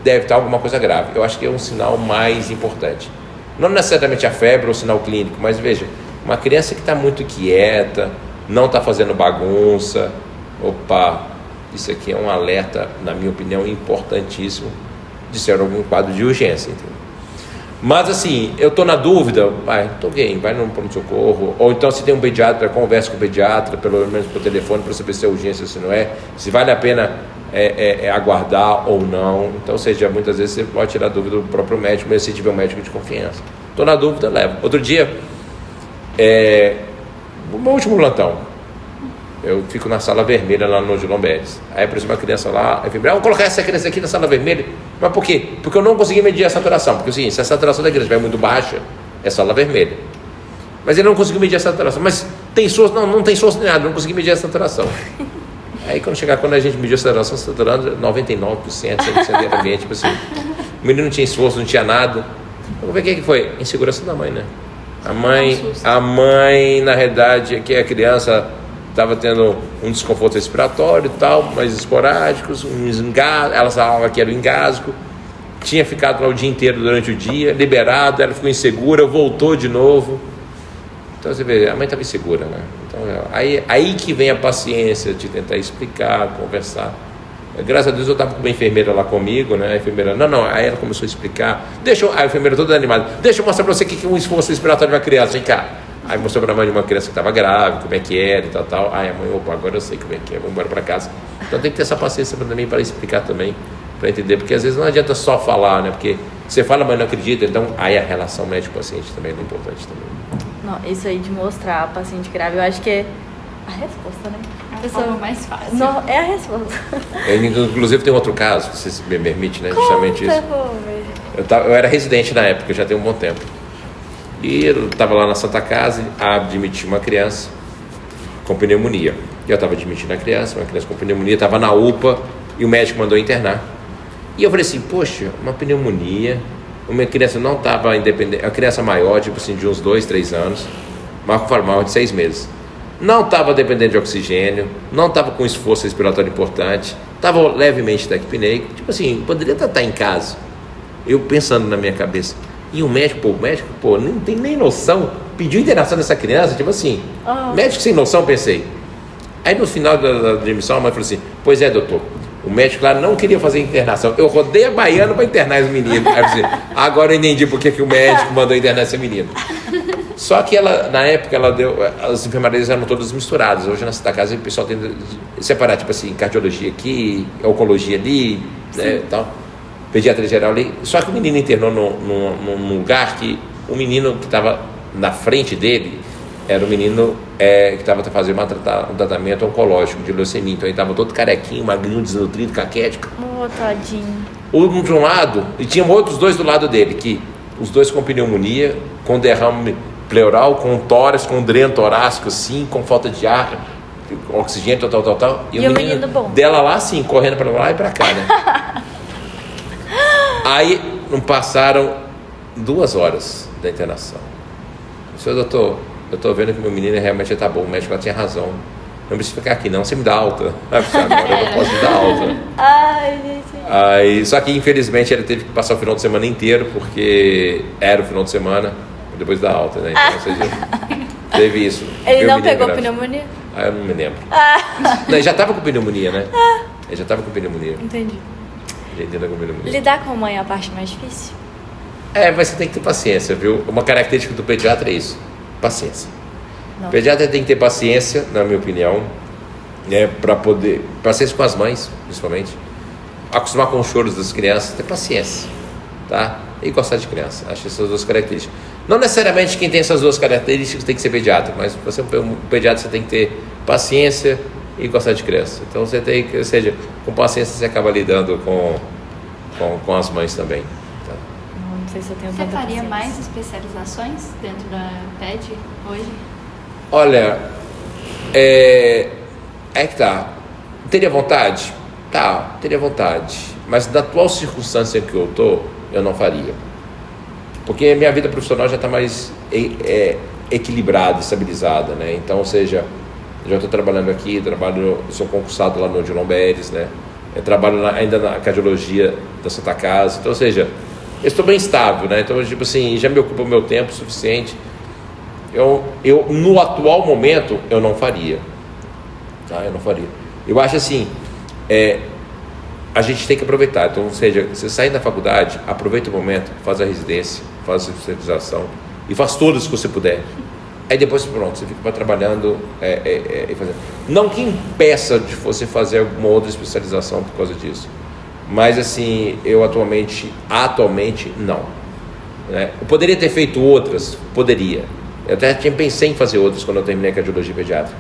deve estar alguma coisa grave. Eu acho que é um sinal mais importante. Não necessariamente a febre ou o sinal clínico, mas veja, uma criança que está muito quieta, não está fazendo bagunça, opa, isso aqui é um alerta, na minha opinião, importantíssimo de ser algum quadro de urgência, entendeu? Mas assim, eu estou na dúvida, vai no pronto-socorro, ou então se tem um pediatra, converse com o pediatra, pelo menos por telefone, para saber se é urgência ou se não é, se vale a pena aguardar ou não. Então, ou seja, muitas vezes você pode tirar a dúvida do próprio médico, mesmo se tiver um médico de confiança. Estou na dúvida, leva. Outro dia, no meu último plantão, eu fico na sala vermelha lá no Gilom Beres. Aí apareceu uma criança lá, aí eu falei, vou colocar essa criança aqui na sala vermelha. Mas por quê? Porque eu não consegui medir a saturação. Porque assim, se a saturação da criança estiver muito baixa, é sala vermelha. Mas ele não conseguiu medir a saturação. Mas tem SOS? Não tem SOS nem nada, não consegui medir a saturação. Aí quando a gente mediu a saturação, saturando 99%, 100% era ambiente, tipo assim. O menino não tinha esforço, não tinha nada. Vamos ver o que foi? Insegurança da mãe, né? A mãe, na realidade, que a criança estava tendo um desconforto respiratório e tal, mas esporádicos, ela falava que era um engasgo, tinha ficado lá o dia inteiro durante o dia, liberado, ela ficou insegura, voltou de novo. Então você vê, a mãe estava insegura, né? Então, aí que vem a paciência de tentar explicar, conversar. Graças a Deus eu estava com uma enfermeira lá comigo, né? A enfermeira, não, aí ela começou a explicar, aí a enfermeira toda animada, deixa eu mostrar para você o que é um esforço respiratório de uma criança, vem cá. Aí mostrou pra mãe de uma criança que estava grave, como é que era e tal. Aí a mãe, opa, agora eu sei como é que é, vamos embora pra casa. Então tem que ter essa paciência também para explicar também, para entender, porque às vezes não adianta só falar, né? Porque você fala, mas não acredita, então aí a relação médico-paciente também é importante também. Não, isso aí de mostrar a paciente grave, eu acho que é a resposta, né? A forma mais fácil. Não, é a resposta. Inclusive tem outro caso, se você me permite, né? Justamente isso. Eu era residente na época, já tem um bom tempo. E eu estava lá na Santa Casa, admiti uma criança com pneumonia. Eu estava admitindo a criança, uma criança com pneumonia, estava na UPA e o médico mandou internar. E eu falei assim, poxa, uma pneumonia, uma criança não estava independente, a criança maior, tipo assim, de uns 2, 3 anos, marco formal de 6 meses. Não estava dependente de oxigênio, não estava com esforço respiratório importante, estava levemente taquipneico, tipo assim, poderia estar em casa. Eu pensando na minha cabeça. E o médico, não tem nem noção, pediu internação dessa criança, tipo assim, médico sem noção, pensei. Aí no final da admissão a mãe falou assim, pois é, doutor, o médico lá não queria fazer internação, eu rodei a baiana para internar esse menino. Aí eu falei, agora eu entendi porque que o médico mandou internar esse menino. Só que ela, na época, as enfermarias eram todas misturadas. Hoje na Santa Casa o pessoal tem que separar, tipo assim, cardiologia aqui, oncologia ali, né, tal, pediatria geral ali. Só que o menino internou num lugar que o menino que estava na frente dele era o menino que estava fazendo um tratamento oncológico de leucemia. Então ele estava todo carequinho, magrinho, desnutrido, caquético. Tadinho. Um de um lado, e tinha outros dois do lado dele, que os dois com pneumonia, com derrame pleural, com tórax, com dreno torácico, assim, com falta de ar, oxigênio, tal. E o menino bom. Dela lá, assim, correndo para lá e para cá, né? Aí, não passaram 2 horas da internação. Senhor doutor, eu estou vendo que meu menino realmente está bom, o médico lá tinha razão. Não precisa ficar aqui não, você me dá alta. Agora eu não posso me dar alta. Ai, gente. Aí, só que infelizmente ele teve que passar o final de semana inteiro, porque era o final de semana, depois da alta, né? Então, ou seja, teve isso. Ele não pegou pneumonia? Eu não me lembro. Não, ele já estava com pneumonia, né? Ele já estava com pneumonia. Entendi. Já entendeu com pneumonia. Lidar com mãe é a parte mais difícil? Mas você tem que ter paciência, viu? Uma característica do pediatra é isso, paciência. O pediatra tem que ter paciência, na minha opinião, né? Para poder, paciência com as mães, principalmente, acostumar com os choros das crianças, ter paciência, tá? E gostar de criança. Acho essas 2 características. Não necessariamente quem tem essas 2 características tem que ser pediatra, mas você um pediatra, você tem que ter paciência e gostar de criança. Então você tem que, ou seja, com paciência você acaba lidando com as mães também. Tá? Não sei se eu tenho Você tanta faria paciência. mais especializações dentro da PED hoje? Olha, que tá. Teria vontade? Tá, teria vontade. Mas na atual circunstância em que eu tô, eu não faria. Porque a minha vida profissional já está mais equilibrada, estabilizada, né? Então, ou seja, eu já estou trabalhando aqui, sou concursado lá no Odilon Beres, né? Eu trabalho ainda na cardiologia da Santa Casa. Então, ou seja, eu estou bem estável, né? Então, tipo assim, já me ocupa o meu tempo o suficiente. Eu, no atual momento, eu não faria. Tá? Eu não faria. Eu acho assim, a gente tem que aproveitar. Então, ou seja, você sai da faculdade, aproveita o momento, faz a residência, faz a especialização e faz todas que você puder. Aí depois, pronto, você fica trabalhando e fazendo. Não que impeça de você fazer alguma outra especialização por causa disso. Mas assim, eu atualmente não. Né? Eu poderia ter feito outras? Poderia. Eu até pensei em fazer outras quando eu terminei a cardiologia pediátrica.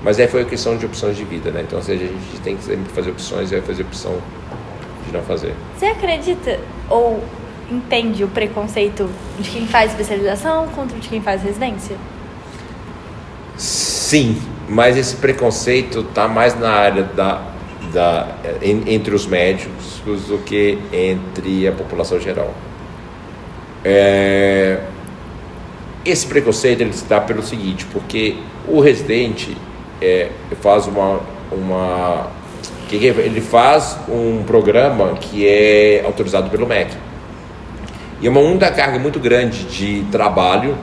Mas aí foi a questão de opções de vida, né? Então, ou seja, a gente tem que sempre fazer opções e vai fazer opção de não fazer. Você acredita ou entende o preconceito de quem faz especialização contra o de quem faz residência? Sim, mas esse preconceito está mais na área entre os médicos do que entre a população geral. Esse preconceito ele está pelo seguinte, porque o residente faz ele faz um programa que é autorizado pelo MEC. E é uma única carga muito grande de trabalho,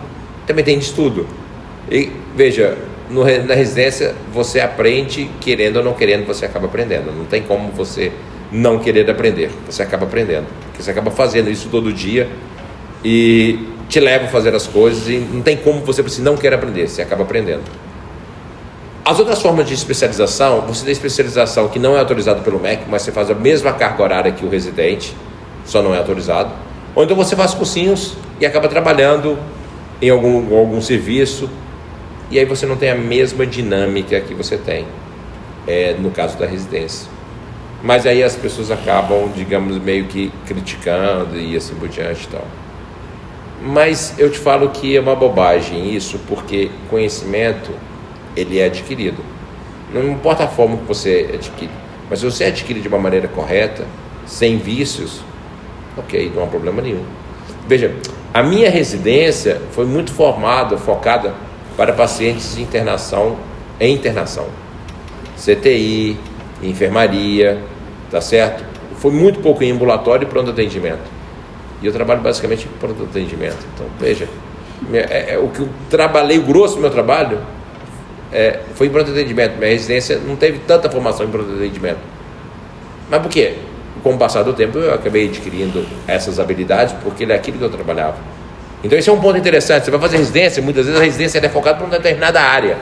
também tem de estudo. E veja, na residência você aprende, querendo ou não querendo, você acaba aprendendo. Não tem como você não querer aprender, você acaba aprendendo, porque você acaba fazendo isso todo dia. E te levam a fazer as coisas e não tem como você não quer aprender, você acaba aprendendo. As outras formas de especialização, você tem especialização que não é autorizado pelo MEC, mas você faz a mesma carga horária que o residente, só não é autorizado. Ou então você faz cursinhos e acaba trabalhando em algum serviço, e aí você não tem a mesma dinâmica que você tem no caso da residência. Mas aí as pessoas acabam, digamos, meio que criticando e assim por diante e tal. Mas eu te falo que é uma bobagem isso, porque conhecimento, ele é adquirido. Não importa a forma que você adquire, mas se você adquire de uma maneira correta, sem vícios, ok, não há problema nenhum. Veja, a minha residência foi muito focada para pacientes em internação, CTI, enfermaria, tá certo? Foi muito pouco em ambulatório e pronto atendimento. E eu trabalho basicamente em pronto atendimento. Então, veja, o que eu trabalhei, o grosso do meu trabalho, foi em pronto atendimento. Minha residência não teve tanta formação em pronto atendimento. Mas por quê? Com o passar do tempo, eu acabei adquirindo essas habilidades, porque é aquilo que eu trabalhava. Então, esse é um ponto interessante. Você vai fazer residência, muitas vezes a residência é focada para uma determinada área.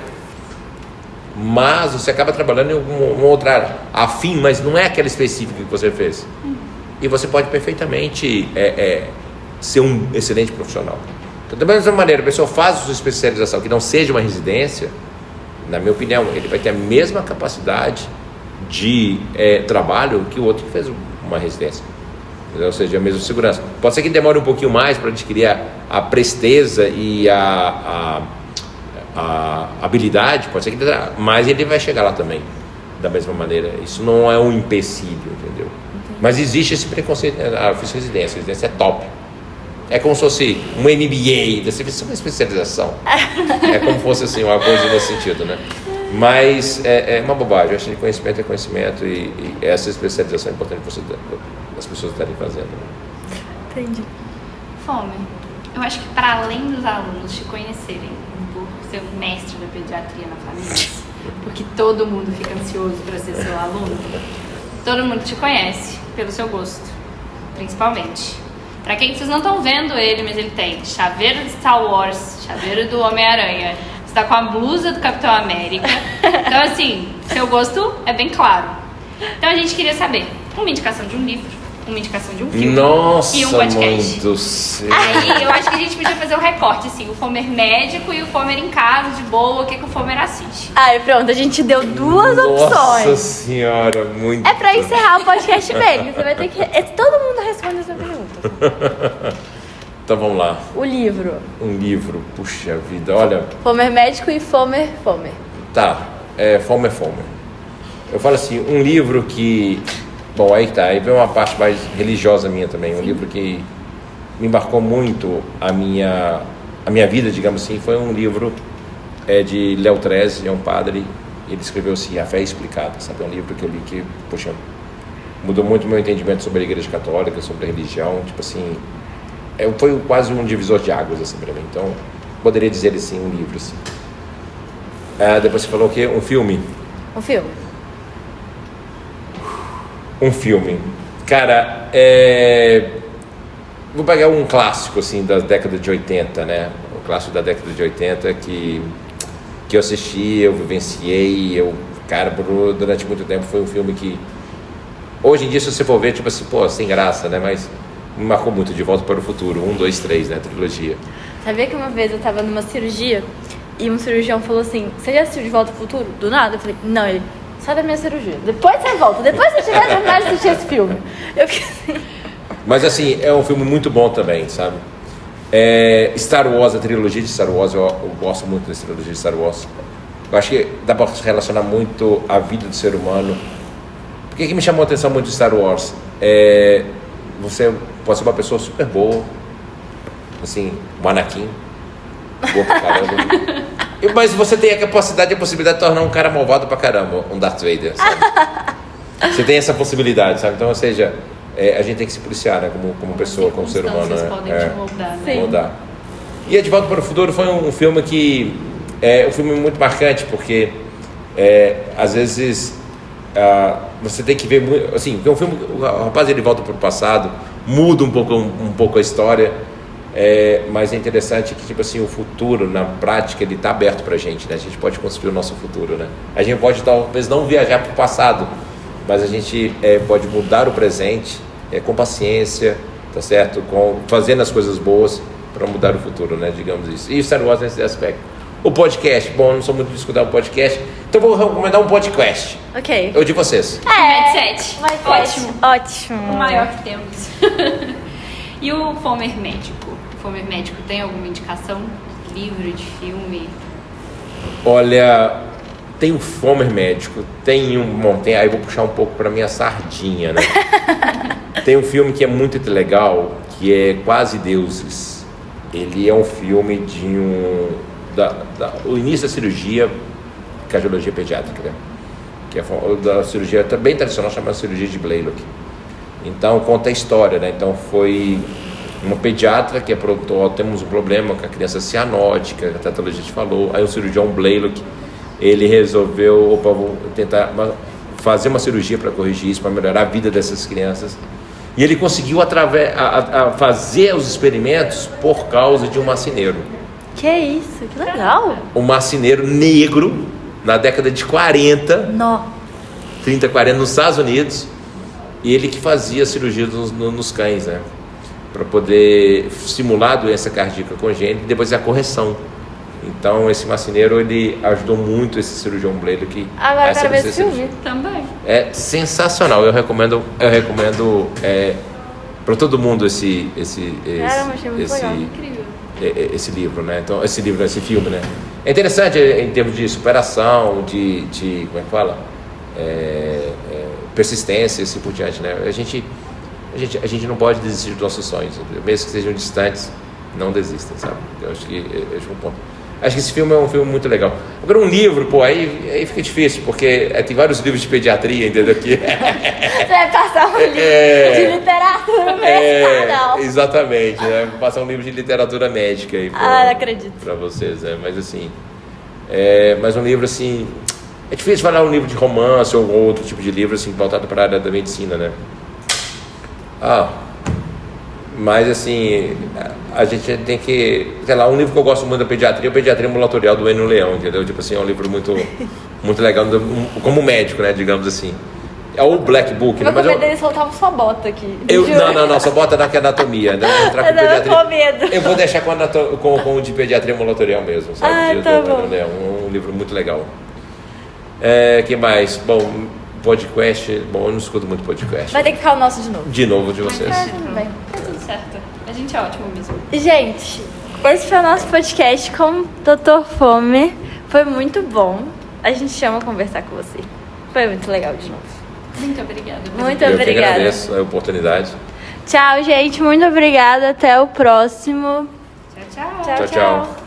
Mas você acaba trabalhando em uma outra área afim, mas não é aquela específica que você fez. E você pode perfeitamente ser um excelente profissional. Então, da mesma maneira, a pessoa faz a sua especialização que não seja uma residência, na minha opinião, ele vai ter a mesma capacidade de trabalho que o outro que fez uma residência. Ou seja, a mesma segurança. Pode ser que demore um pouquinho mais para adquirir a presteza e a habilidade, pode ser que mas ele vai chegar lá também, da mesma maneira. Isso não é um empecilho, entendeu? Mas existe esse preconceito. Eu fiz residência é top. É como se fosse um MBA, você fez uma especialização. É como se fosse assim, uma coisa nesse sentido, né? Mas é uma bobagem. Eu acho que conhecimento é conhecimento e essa especialização é importante as pessoas estarem fazendo. Entendi. Fome. Eu acho que para além dos alunos te conhecerem por ser um mestre da pediatria na família, porque todo mundo fica ansioso para ser seu aluno, todo mundo te conhece pelo seu gosto, principalmente. Para quem vocês não estão vendo ele, mas ele tem chaveiro de Star Wars, chaveiro do Homem-Aranha, você tá com a blusa do Capitão América. Então, assim, seu gosto é bem claro. Então, a gente queria saber uma indicação de um livro, uma indicação de um filme. Nossa, e um podcast. Mãe do céu. Aí eu acho que a gente podia fazer um recorte, assim, o Fomer médico e o Fomer em casa, de boa, o que o Fomer assiste. Aí pronto, a gente deu duas opções. Nossa senhora, muito. É pra encerrar o podcast mesmo. Você vai ter que. Todo mundo responde essa pergunta. Então vamos lá. O livro. Um livro, puxa vida, olha. Fomer médico e Fomer. Tá, Fomer. Eu falo assim, um livro que. Bom, aí tá, aí vem uma parte mais religiosa minha também. Um livro que me marcou muito a minha vida, digamos assim, foi um livro de Léo Treze, é um padre. Ele escreveu assim, A Fé Explicada, sabe? É um livro que eu li que, poxa, mudou muito o meu entendimento sobre a Igreja Católica, sobre a religião, tipo assim, foi quase um divisor de águas, assim, pra mim. Então, poderia dizer assim, um livro, assim. Depois você falou o quê? Um filme? Um filme. Um filme. Cara, vou pegar um clássico, assim, da década de 80, né? O clássico da década de 80 que eu assisti, eu vivenciei, cara, durante muito tempo foi um filme que, hoje em dia, se você for ver, tipo assim, pô, sem graça, né? Mas me marcou muito, De Volta para o Futuro, 1, 2, 3, né? Trilogia. Sabia que uma vez eu tava numa cirurgia e um cirurgião falou assim, você já assistiu De Volta ao Futuro? Do nada? Eu falei, não, ele... Sai da minha cirurgia. Depois você volta. Depois você tiver terminado de assistir esse filme. Eu fiquei assim. Mas assim, é um filme muito bom também, sabe? Star Wars, a trilogia de Star Wars, eu gosto muito dessa trilogia de Star Wars. Eu acho que dá pra relacionar muito a vida do ser humano. Por que me chamou a atenção muito de Star Wars? Você pode ser uma pessoa super boa, assim, um Anakin, boa pra caramba. Mas você tem a capacidade e a possibilidade de tornar um cara malvado pra caramba, um Darth Vader, sabe? Você tem essa possibilidade, sabe? Então, ou seja, a gente tem que se policiar, né? Como pessoa, como ser humano, né? Podem te moldar, né? Moldar. E De Volta para o Futuro foi um filme que... um filme muito marcante, porque às vezes você tem que ver... Assim, é um filme... O rapaz, ele volta para o passado, muda um pouco a história, Mas é interessante que, tipo assim, o futuro, na prática, ele está aberto pra gente, né? A gente pode construir o nosso futuro, né? A gente pode, talvez, não viajar para o passado, mas a gente pode mudar o presente com paciência, tá certo? Fazendo as coisas boas para mudar o futuro, né? Digamos isso. E o Star Wars nesse aspecto. O podcast, bom, eu não sou muito de escutar um podcast, então vou recomendar um podcast. Ok. O de vocês. Mindset. Ótimo. Ótimo. O maior que temos. E o Fomer Médico? O Fomer Médico tem alguma indicação? De livro, de filme? Olha, tem o Fomer Médico, aí eu vou puxar um pouco para minha sardinha, né? Tem um filme que é muito legal, que é Quase Deuses. Ele é um filme de o início da cirurgia, cardiologia pediátrica, né? Que é da cirurgia bem tradicional, chamada cirurgia de Blaylock. Então conta a história, né? Então foi uma pediatra que aprontou, temos um problema com a criança cianótica, a tetologia falou, aí o cirurgião Blaylock, ele resolveu, vou tentar fazer uma cirurgia para corrigir isso, para melhorar a vida dessas crianças. E ele conseguiu fazer os experimentos por causa de um marceneiro. Que isso, que legal. Um marceneiro negro, na década de 40, 30, 40, nos Estados Unidos, e ele que fazia cirurgia nos cães, né? Para poder simular a doença cardíaca congênita e depois a correção. Então, esse marceneiro, ele ajudou muito esse cirurgião Blaylock. Agora eu quero ver esse filme. Também. É sensacional, eu recomendo para todo mundo esse Incrível. Esse livro, né? Então, esse filme, né? É interessante em termos de superação, de como é que fala? Persistência e assim por diante, né? A gente não pode desistir dos nossos sonhos, mesmo que sejam distantes, não desistem, sabe? Eu acho que esse é um ponto. Acho que esse filme é um filme muito legal. Agora, um livro, aí fica difícil, porque tem vários livros de pediatria, entendeu? Você vai passar um livro de literatura mesmo, exatamente, né? Vou passar um livro de literatura médica aí não acredito. Pra vocês, né? Mas assim, mas um livro assim, é difícil falar um livro de romance ou outro tipo de livro assim, voltado para a área da medicina, né? Mas assim, a gente tem que, sei lá, um livro que eu gosto muito da pediatria é o Pediatria Ambulatorial do Enio Leão, entendeu? Tipo assim, é um livro muito, muito legal, como médico, né, digamos assim. É o Black Book, né? Mas dele soltar sua bota aqui. Não, sua bota não, que é anatomia, né? Entrar com pediatria. Com medo. Eu vou deixar com o de Pediatria Ambulatorial mesmo, sabe? Tá bom. É um livro muito legal. Que mais? Bom, podcast, eu não escuto muito podcast. Vai ter que ficar o nosso de novo. De novo, de vocês. Tudo bem. Tá tudo certo. A gente é ótimo mesmo. Gente, esse foi o nosso podcast com o Dr. Fomer. Foi muito bom. A gente ama conversar com você. Foi muito legal de novo. Muito obrigada. Muito Eu que obrigada. agradeço a oportunidade. Tchau, gente. Muito obrigada. Até o próximo. Tchau. Tchau.